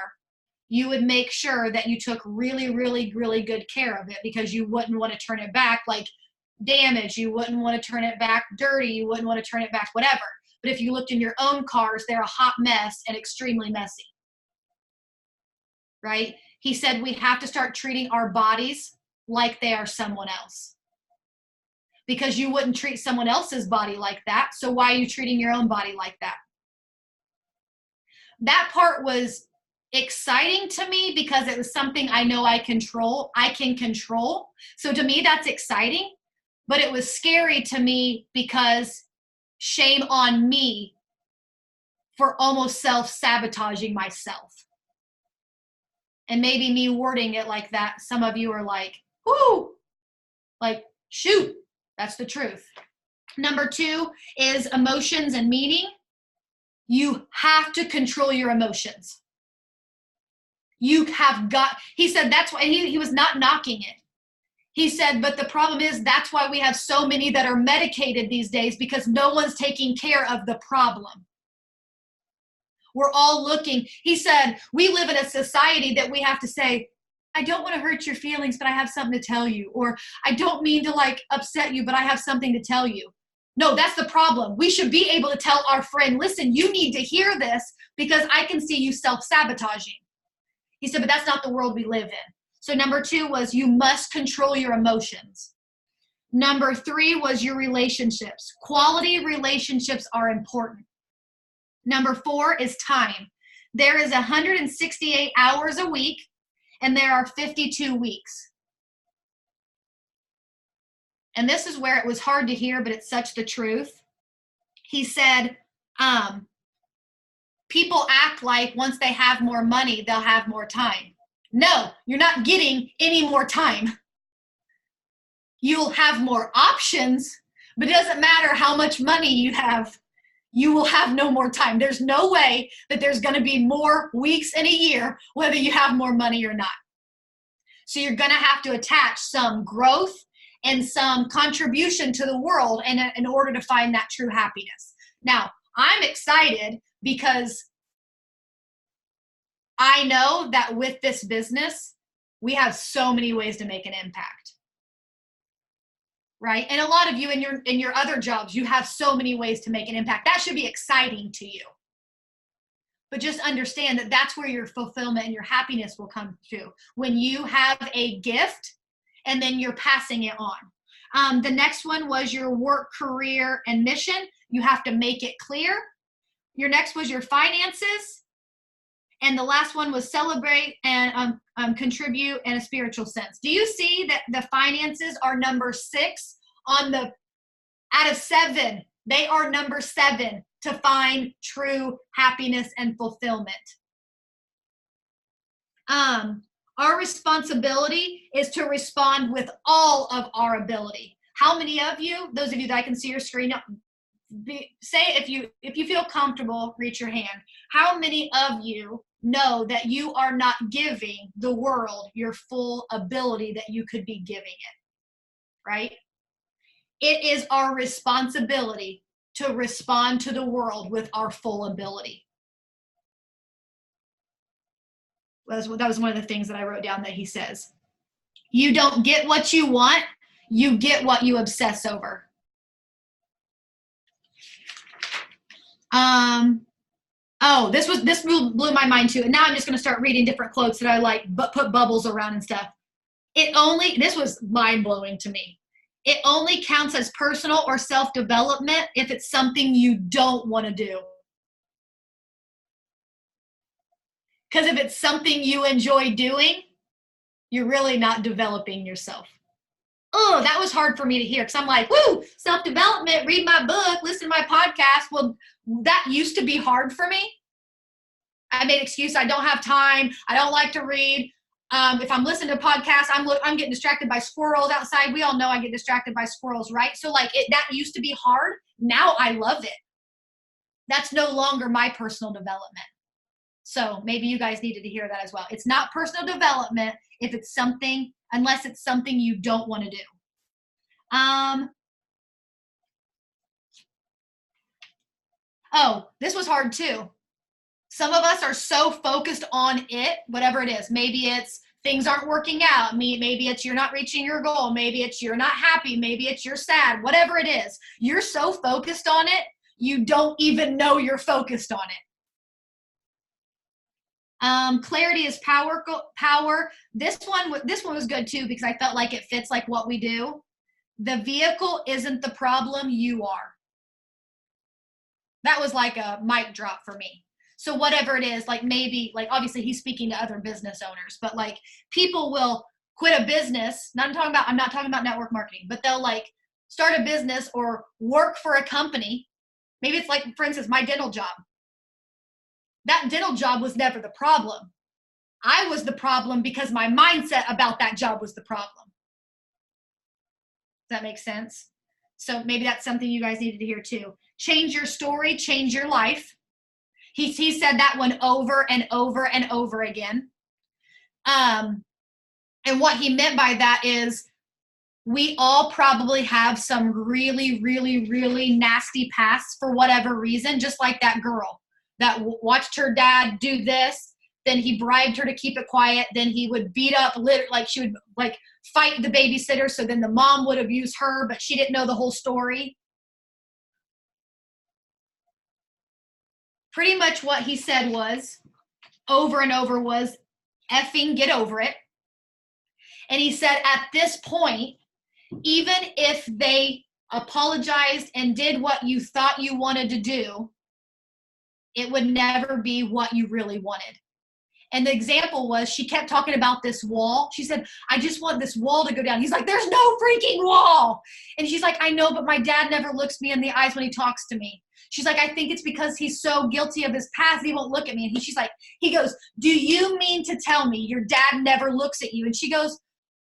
you would make sure that you took really, really, really good care of it because you wouldn't want to turn it back like damaged. You wouldn't want to turn it back dirty. You wouldn't want to turn it back whatever. But if you looked in your own cars, they're a hot mess and extremely messy. Right? He said we have to start treating our bodies like they are someone else. Because you wouldn't treat someone else's body like that. So why are you treating your own body like that? That part was exciting to me because it was something I know I can control. So to me, that's exciting. But it was scary to me because shame on me for almost self-sabotaging myself. And maybe me wording it like that, some of you are like, whoo, like, shoot, that's the truth. Number 2 is emotions and meaning. You have to control your emotions. You have got, he said that's why, he was not knocking it. He said, but the problem is that's why we have so many that are medicated these days because no one's taking care of the problem. We're all looking. He said, we live in a society that we have to say, I don't want to hurt your feelings, but I have something to tell you. Or I don't mean to like upset you, but I have something to tell you. No, that's the problem. We should be able to tell our friend, listen, you need to hear this because I can see you self-sabotaging. He said, but that's not the world we live in. So number 2 was you must control your emotions. Number 3 was your relationships. Quality relationships are important. Number 4 is time. There is 168 hours a week, and there are 52 weeks. And this is where it was hard to hear, but it's such the truth. He said, people act like once they have more money, they'll have more time. No, you're not getting any more time. You'll have more options, but it doesn't matter how much money you have. You will have no more time. There's no way that there's going to be more weeks in a year, whether you have more money or not. So you're going to have to attach some growth and some contribution to the world in order to find that true happiness. Now, I'm excited because I know that with this business, we have so many ways to make an impact. right? And a lot of you in your other jobs, you have so many ways to make an impact. That should be exciting to you. But just understand that that's where your fulfillment and your happiness will come to, when you have a gift and then you're passing it on. The next one was your work, career, and mission. You have to make it clear. Your next was your finances. And the last one was celebrate and contribute in a spiritual sense. Do you see that the finances are number 6 out of 7? They are number 7 to find true happiness and fulfillment. Our responsibility is to respond with all of our ability. How many of you, those of you that I can see your screen, say if you feel comfortable, reach your hand. How many of you know that you are not giving the world your full ability that you could be giving it, right? It is our responsibility to respond to the world with our full ability. That was one of the things that I wrote down that he says. You don't get what you want, you get what you obsess over. This blew my mind too. And now I'm just going to start reading different quotes that I like, but put bubbles around and stuff. This was mind blowing to me. It only counts as personal or self-development if it's something you don't want to do. Because if it's something you enjoy doing, you're really not developing yourself. Oh, that was hard for me to hear, because I'm like, woo, self-development, read my book, listen to my podcast. Well, that used to be hard for me. I made excuses. I don't have time. I don't like to read. If I'm listening to podcasts, I'm getting distracted by squirrels outside. We all know I get distracted by squirrels, right? So that used to be hard. Now I love it. That's no longer my personal development. So maybe you guys needed to hear that as well. It's not personal development unless it's something you don't want to do. This was hard too. Some of us are so focused on it, whatever it is. Maybe it's things aren't working out. Maybe it's you're not reaching your goal. Maybe it's you're not happy. Maybe it's you're sad. Whatever it is, you're so focused on it, you don't even know you're focused on it. Clarity is power. This one was good too, because I felt like it fits like what we do. The vehicle isn't the problem, you are. That was like a mic drop for me. So whatever it is, maybe obviously he's speaking to other business owners, but people will quit a business. I'm not talking about network marketing, but they'll start a business or work for a company. Maybe it's for instance, my dental job. That dental job was never the problem. I was the problem because my mindset about that job was the problem. Does that make sense? So maybe that's something you guys needed to hear too. Change your story, change your life. He said that one over and over and over again. And what he meant by that is we all probably have some really, really, really nasty pasts for whatever reason, just like that girl that watched her dad do this. Then he bribed her to keep it quiet. Then he would beat up, she would fight the babysitter. So then the mom would abuse her, but she didn't know the whole story. Pretty much what he said was, over and over, was effing get over it. And he said at this point, even if they apologized and did what you thought you wanted to do, it would never be what you really wanted. And the example was, she kept talking about this wall. She said, I just want this wall to go down. He's like, there's no freaking wall. And she's like, I know, but my dad never looks me in the eyes when he talks to me. She's like, I think it's because he's so guilty of his past, he won't look at me. And he goes, do you mean to tell me your dad never looks at you? And she goes,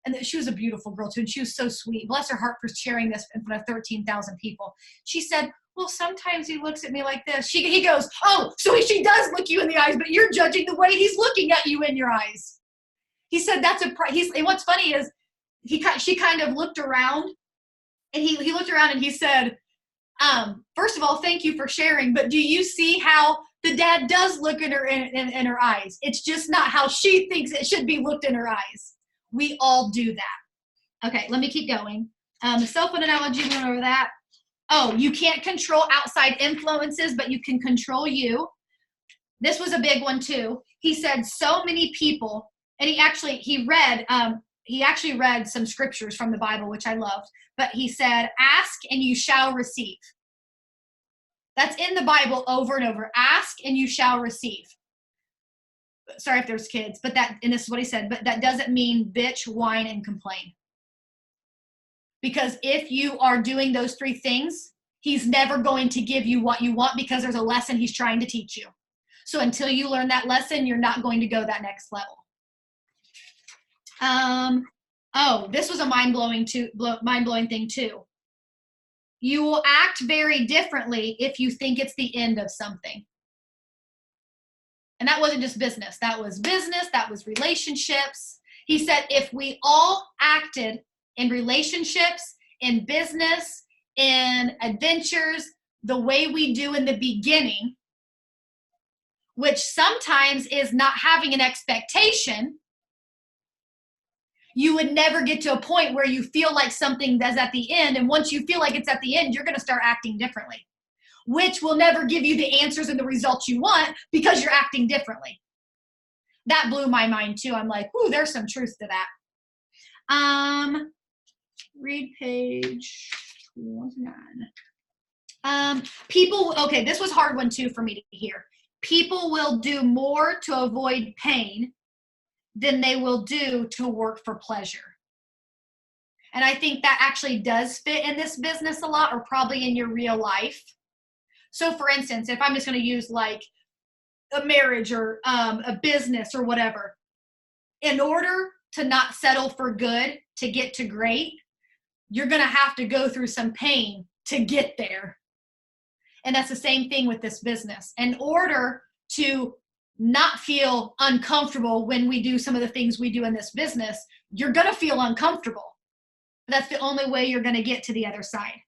and she was a beautiful girl too, and she was so sweet. Bless her heart for sharing this in front of 13,000 people. She said, well, sometimes he looks at me like this. He goes, oh, so she does look you in the eyes, but you're judging the way he's looking at you in your eyes. He said that's and what's funny is she kind of looked around, and he looked around and he said, first of all, thank you for sharing, but do you see how the dad does look at her in her eyes? It's just not how she thinks it should be looked in her eyes. We all do that. Okay, let me keep going. The cell phone analogy, we went over that. Oh, you can't control outside influences, but you can control you. This was a big one too. He said so many people, and he actually read some scriptures from the Bible, which I loved, but he said, ask and you shall receive. That's in the Bible over and over. Ask and you shall receive. Sorry if there's kids, and this is what he said, but that doesn't mean bitch, whine, and complain. Because if you are doing those three things, he's never going to give you what you want because there's a lesson he's trying to teach you. So until you learn that lesson, you're not going to go that next level. This was a mind-blowing thing too. You will act very differently if you think it's the end of something. And that wasn't just business. That was business. That was relationships. He said if we all acted in relationships, in business, in adventures, the way we do in the beginning, which sometimes is not having an expectation, you would never get to a point where you feel like something that's at the end. And once you feel like it's at the end, you're going to start acting differently, which will never give you the answers and the results you want because you're acting differently. That blew my mind too. I'm like, ooh, there's some truth to that. Read page 29. Okay, this was a hard one too for me to hear. People will do more to avoid pain than they will do to work for pleasure. And I think that actually does fit in this business a lot, or probably in your real life. So for instance, if I'm just going to use like a marriage or a business or whatever, in order to not settle for good to get to great, you're going to have to go through some pain to get there. And that's the same thing with this business. In order to not feel uncomfortable when we do some of the things we do in this business, you're going to feel uncomfortable. That's the only way you're going to get to the other side.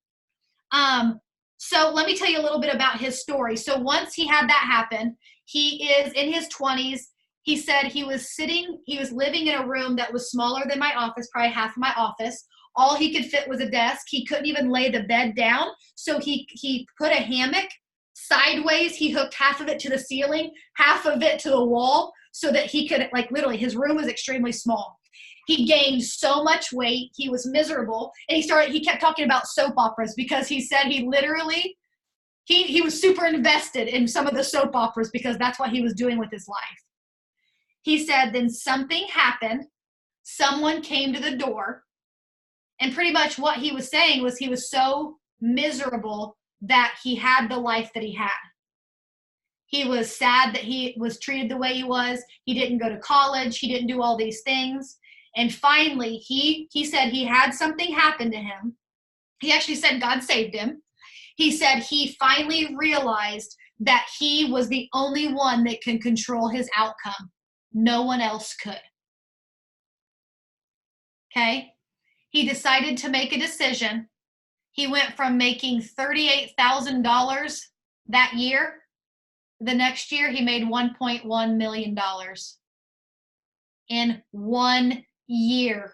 So let me tell you a little bit about his story. So once he had that happen, he is in his 20s. He said he was living in a room that was smaller than my office, probably half of my office. All he could fit was a desk. He couldn't even lay the bed down. So he put a hammock sideways. He hooked half of it to the ceiling, half of it to the wall, so that he could, like, literally, his room was extremely small. He gained so much weight. He was miserable. And he kept talking about soap operas because he said he literally, he was super invested in some of the soap operas because that's what he was doing with his life. He said then something happened. Someone came to the door. And pretty much what he was saying was he was so miserable that he had the life that he had. He was sad that he was treated the way he was. He didn't go to college. He didn't do all these things. And finally, he said he had something happen to him. He actually said God saved him. He said he finally realized that he was the only one that can control his outcome. No one else could. Okay? He decided to make a decision. He went from making $38,000 that year. The next year, he made $1.1 million in 1 year.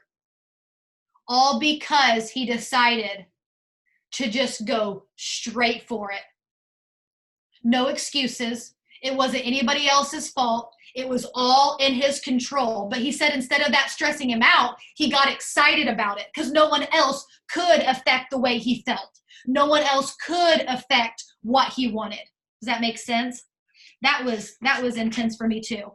All because he decided to just go straight for it. No excuses. It wasn't anybody else's fault. It was all in his control. But he said instead of that stressing him out, he got excited about it because no one else could affect the way he felt. No one else could affect what he wanted. Does that make sense? That was intense for me too.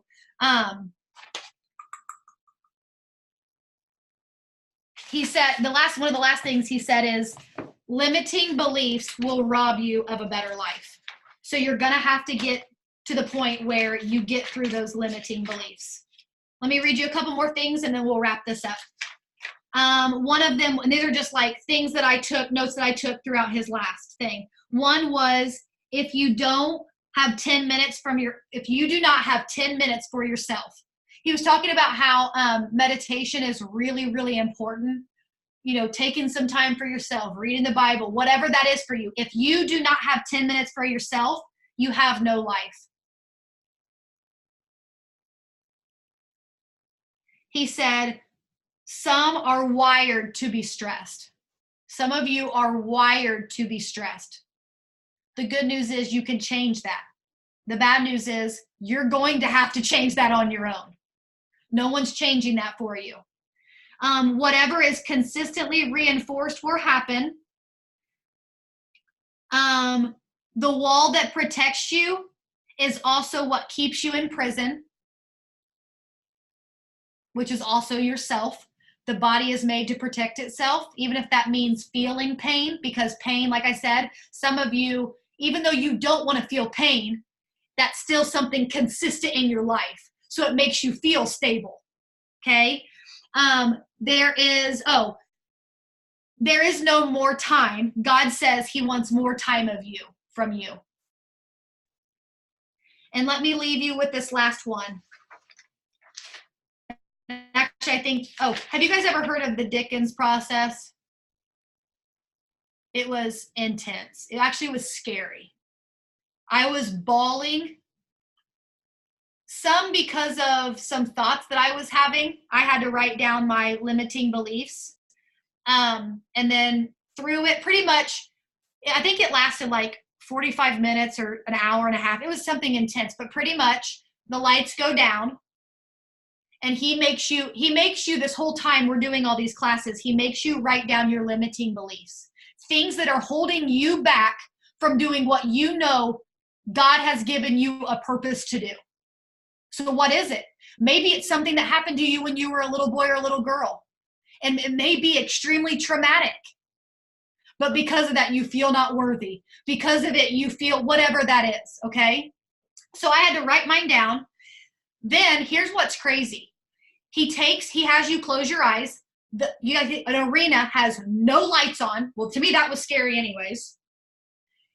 He said one of the last things he said is limiting beliefs will rob you of a better life. So you're going to have to get to the point where you get through those limiting beliefs. Let me read you a couple more things and then we'll wrap this up. One of them, and these are just like things that I took, notes that I took throughout his last thing. One was if you do not have 10 minutes for yourself. He was talking about how meditation is really, really important. You know, taking some time for yourself, reading the Bible, whatever that is for you. If you do not have 10 minutes for yourself, you have no life. He said, some are wired to be stressed. Some of you are wired to be stressed. The good news is you can change that. The bad news is you're going to have to change that on your own. No one's changing that for you. Whatever is consistently reinforced will happen. The wall that protects you is also what keeps you in prison, which is also yourself. The body is made to protect itself, even if that means feeling pain, because pain, like I said, some of you, even though you don't want to feel pain, that's still something consistent in your life. So it makes you feel stable. Okay? There is no more time. God says he wants more time from you. And let me leave you with this last one. Actually, I think, have you guys ever heard of the Dickens process? It was intense. It actually was scary. I was bawling. Some because of some thoughts that I was having. I had to write down my limiting beliefs. And then through it, pretty much, I think it lasted like 45 minutes or an hour and a half. It was something intense, but pretty much the lights go down. And he makes you this whole time we're doing all these classes, he makes you write down your limiting beliefs. Things that are holding you back from doing what you know God has given you a purpose to do. So what is it? Maybe it's something that happened to you when you were a little boy or a little girl. And it may be extremely traumatic. But because of that, you feel not worthy. Because of it, you feel whatever that is, okay? So I had to write mine down. Then here's what's crazy. He has you close your eyes. An arena has no lights on. Well, to me, that was scary anyways.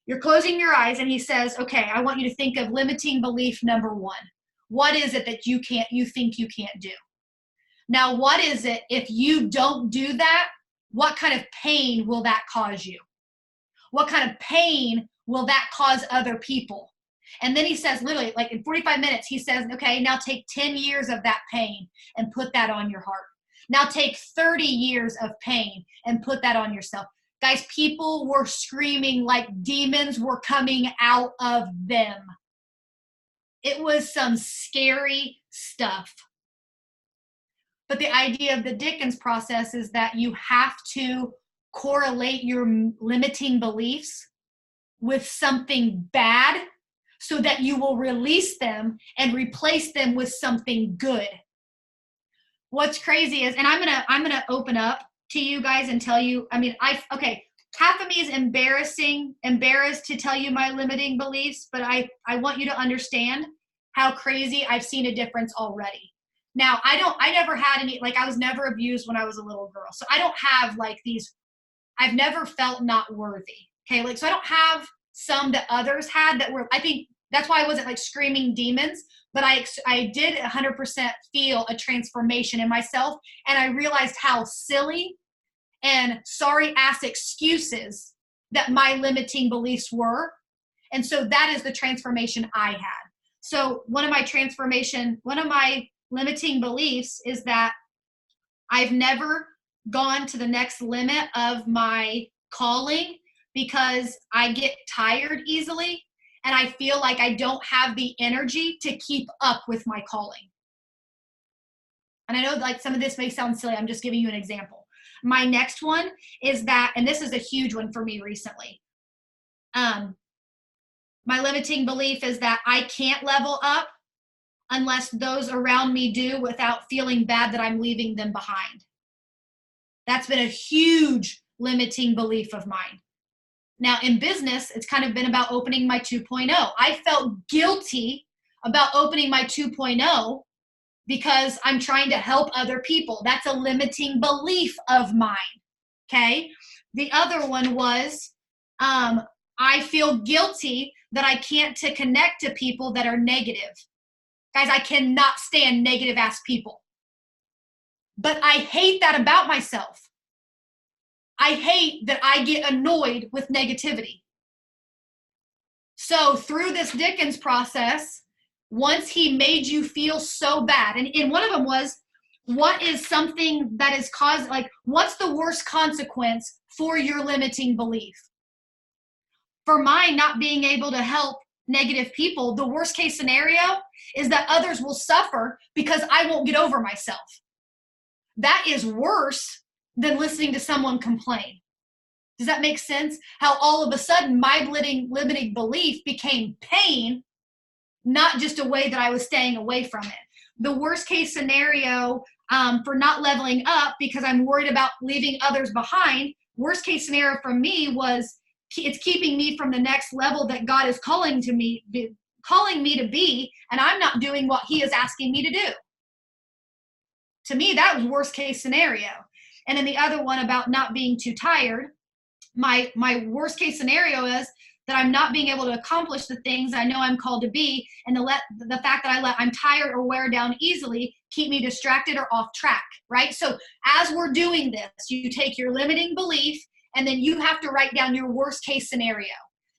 You're closing your eyes and he says, okay, I want you to think of limiting belief number 1. What is it that you think you can't do? Now, what is it if you don't do that? What kind of pain will that cause you? What kind of pain will that cause other people? And then he says, literally, like in 45 minutes, he says, okay, now take 10 years of that pain and put that on your heart. Now take 30 years of pain and put that on yourself. Guys, people were screaming like demons were coming out of them. It was some scary stuff. But the idea of the Dickens process is that you have to correlate your limiting beliefs with something bad so that you will release them and replace them with something good. What's crazy is, and I'm gonna open up to you guys and tell you, half of me is embarrassed to tell you my limiting beliefs, but I want you to understand how crazy I've seen a difference already. Now, I never had any, like I was never abused when I was a little girl. So I don't have like these, I've never felt not worthy. Okay, like, so I don't have some that others had that were, I think that's why I wasn't like screaming demons, but I did 100% feel a transformation in myself. And I realized how silly and sorry ass excuses that my limiting beliefs were. And so that is the transformation I had. So one of my limiting beliefs is that I've never gone to the next limit of my calling because I get tired easily and I feel like I don't have the energy to keep up with my calling. And I know like some of this may sound silly. I'm just giving you an example. My next one is that, and this is a huge one for me recently. My limiting belief is that I can't level up unless those around me do without feeling bad that I'm leaving them behind. That's been a huge limiting belief of mine. Now in business, it's kind of been about opening my 2.0. I felt guilty about opening my 2.0 because I'm trying to help other people. That's a limiting belief of mine, okay? The other one was, I feel guilty that I can't connect to people that are negative. Guys, I cannot stand negative ass people. But I hate that about myself. I hate that I get annoyed with negativity. So through this Dickens process, once he made you feel so bad, and one of them was What is something that is caused, like, what's the worst consequence for your limiting belief? For mine, not being able to help negative people, the worst case scenario is that others will suffer because I won't get over myself. That is worse than listening to someone complain. Does that make sense? How all of a sudden my limiting belief became pain, not just a way that I was staying away from it. The worst case scenario for not leveling up because I'm worried about leaving others behind, worst case scenario for me was it's keeping me from the next level that God is calling me to be, and I'm not doing what he is asking me to do. To me, that was worst case scenario. And then the other one about not being too tired, my worst case scenario is that I'm not being able to accomplish the things I know I'm called to be, and the fact that I'm tired or wear down easily keep me distracted or off track, right? So as we're doing this, you take your limiting belief and then you have to write down your worst case scenario.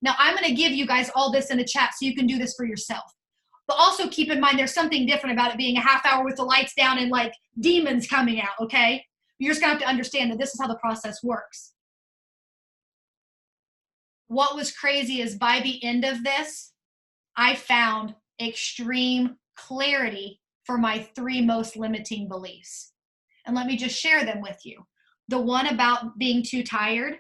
Now I'm going to give you guys all this in the chat so you can do this for yourself. But also keep in mind there's something different about it being a half hour with the lights down and like demons coming out, okay? You're just going to have to understand that this is how the process works. What was crazy is by the end of this, I found extreme clarity for my 3 most limiting beliefs. And let me just share them with you. The one about being too tired,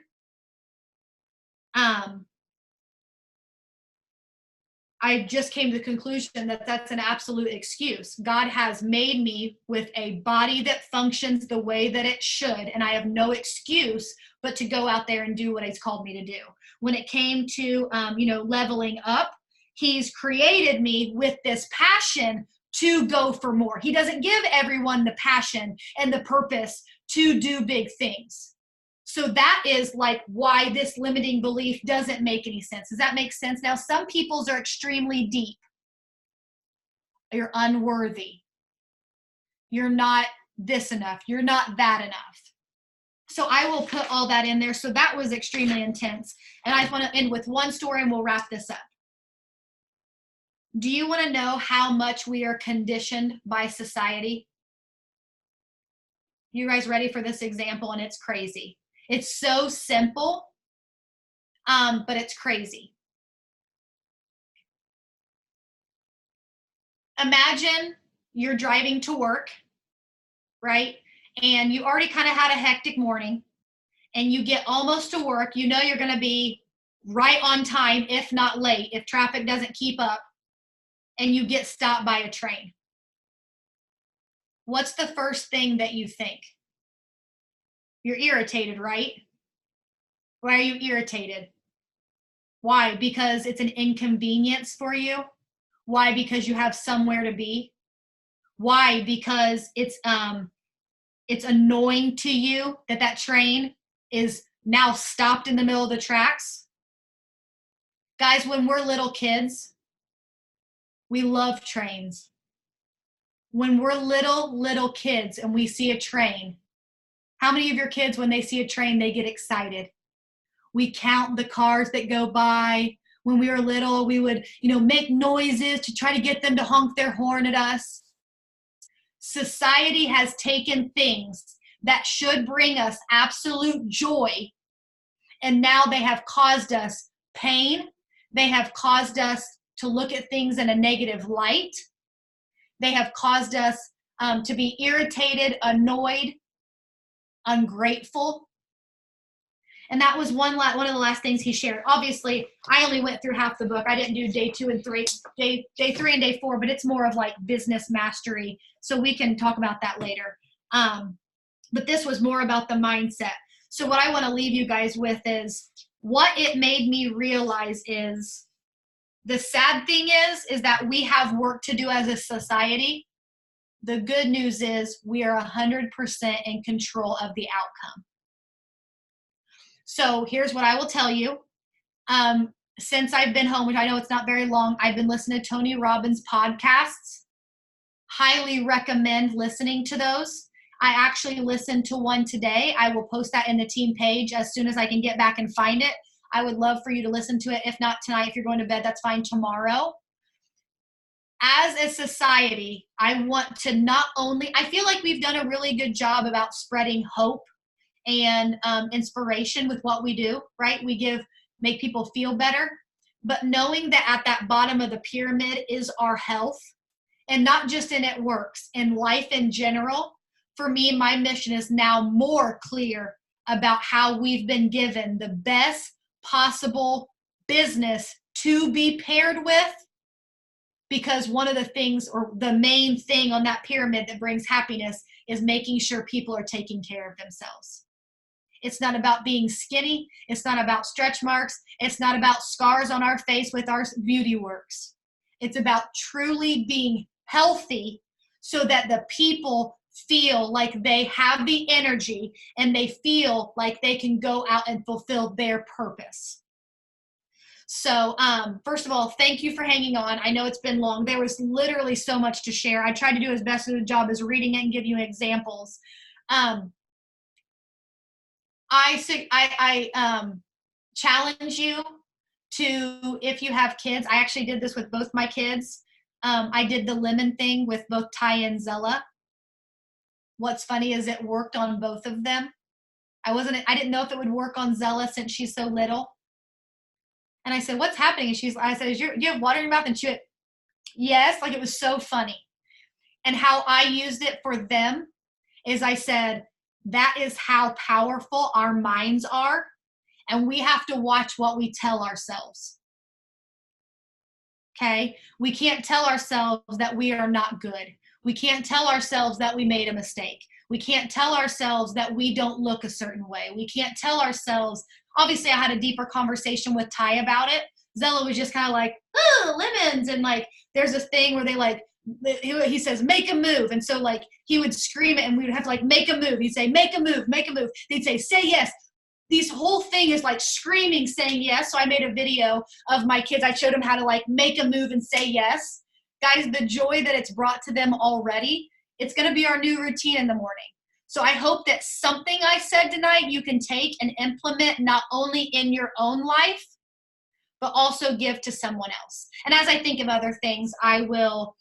I just came to the conclusion that that's an absolute excuse. God has made me with a body that functions the way that it should, and I have no excuse but to go out there and do what he's called me to do. When it came to, leveling up, he's created me with this passion to go for more. He doesn't give everyone the passion and the purpose to do big things. So that is like why this limiting belief doesn't make any sense. Does that make sense? Now, some people's are extremely deep. You're unworthy. You're not this enough. You're not that enough. So I will put all that in there. So that was extremely intense. And I just want to end with one story and we'll wrap this up. Do you want to know how much we are conditioned by society? You guys ready for this example? And it's crazy. It's so simple, but it's crazy. Imagine you're driving to work, right? And you already kind of had a hectic morning and you get almost to work. You know you're going to be right on time, if not late, if traffic doesn't keep up, and you get stopped by a train. What's the first thing that you think? You're irritated, right? Why are you irritated? Why? Because it's an inconvenience for you? Why? Because you have somewhere to be? Why? Because it's annoying to you that train is now stopped in the middle of the tracks? Guys, when we're little kids, we love trains. When we're little kids and we see a train, how many of your kids, when they see a train, they get excited? We count the cars that go by. When we were little, we would, make noises to try to get them to honk their horn at us. Society has taken things that should bring us absolute joy, and now they have caused us pain. They have caused us to look at things in a negative light. They have caused us to be irritated, annoyed, ungrateful. And that was one of the last things he shared. Obviously, I only went through half the book. I didn't do day 2 and 3, day 3 and day 4, but it's more of like business mastery. So we can talk about that later. But this was more about the mindset. So what I want to leave you guys with is what it made me realize is the sad thing is that we have work to do as a society. The good news is we are 100% in control of the outcome. So here's what I will tell you. Since I've been home, which I know it's not very long, I've been listening to Tony Robbins podcasts. Highly recommend listening to those. I actually listened to one today. I will post that in the team page as soon as I can get back and find it. I would love for you to listen to it. If not tonight, if you're going to bed, that's fine, tomorrow. as a society, I want to not only, I feel like we've done a really good job about spreading hope and inspiration with what we do, right? Make people feel better, but knowing that at that bottom of the pyramid is our health, and not just in It Works, in life in general. For me, my mission is now more clear about how we've been given the best possible business to be paired with, because one of the things, or the main thing on that pyramid that brings happiness, is making sure people are taking care of themselves. It's not about being skinny. It's not about stretch marks. It's not about scars on our face with our beauty works. It's about truly being healthy so that the people feel like they have the energy and they feel like they can go out and fulfill their purpose. So first of all, thank you for hanging on. I know it's been long. There was literally so much to share. I tried to do as best of a job as reading it and give you examples. I challenge you to, if you have kids, I actually did this with both my kids. I did the lemon thing with both Ty and Zella. What's funny is it worked on both of them. I didn't know if it would work on Zella since she's so little. And I said, what's happening? And I said, do you have water in your mouth? And she went, yes. Like, it was so funny. And how I used it for them is I said, that is how powerful our minds are. And we have to watch what we tell ourselves. Okay? We can't tell ourselves that we are not good. We can't tell ourselves that we made a mistake. We can't tell ourselves that we don't look a certain way. We can't tell ourselves. Obviously, I had a deeper conversation with Ty about it. Zella was just kind of like, oh, lemons. And like, there's a thing where they like, he says, make a move. And so like, he would scream it and we would have to like, make a move. He'd say, make a move, make a move. They'd say yes. This whole thing is like screaming, saying yes. So I made a video of my kids. I showed them how to like make a move and say yes. Guys, the joy that it's brought to them already, it's going to be our new routine in the morning. So I hope that something I said tonight you can take and implement not only in your own life, but also give to someone else. And as I think of other things, I will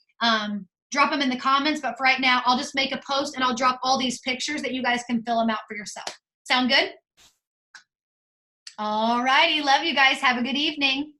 drop them in the comments. But for right now, I'll just make a post and I'll drop all these pictures that you guys can fill them out for yourself. Sound good? All righty. Love you guys. Have a good evening.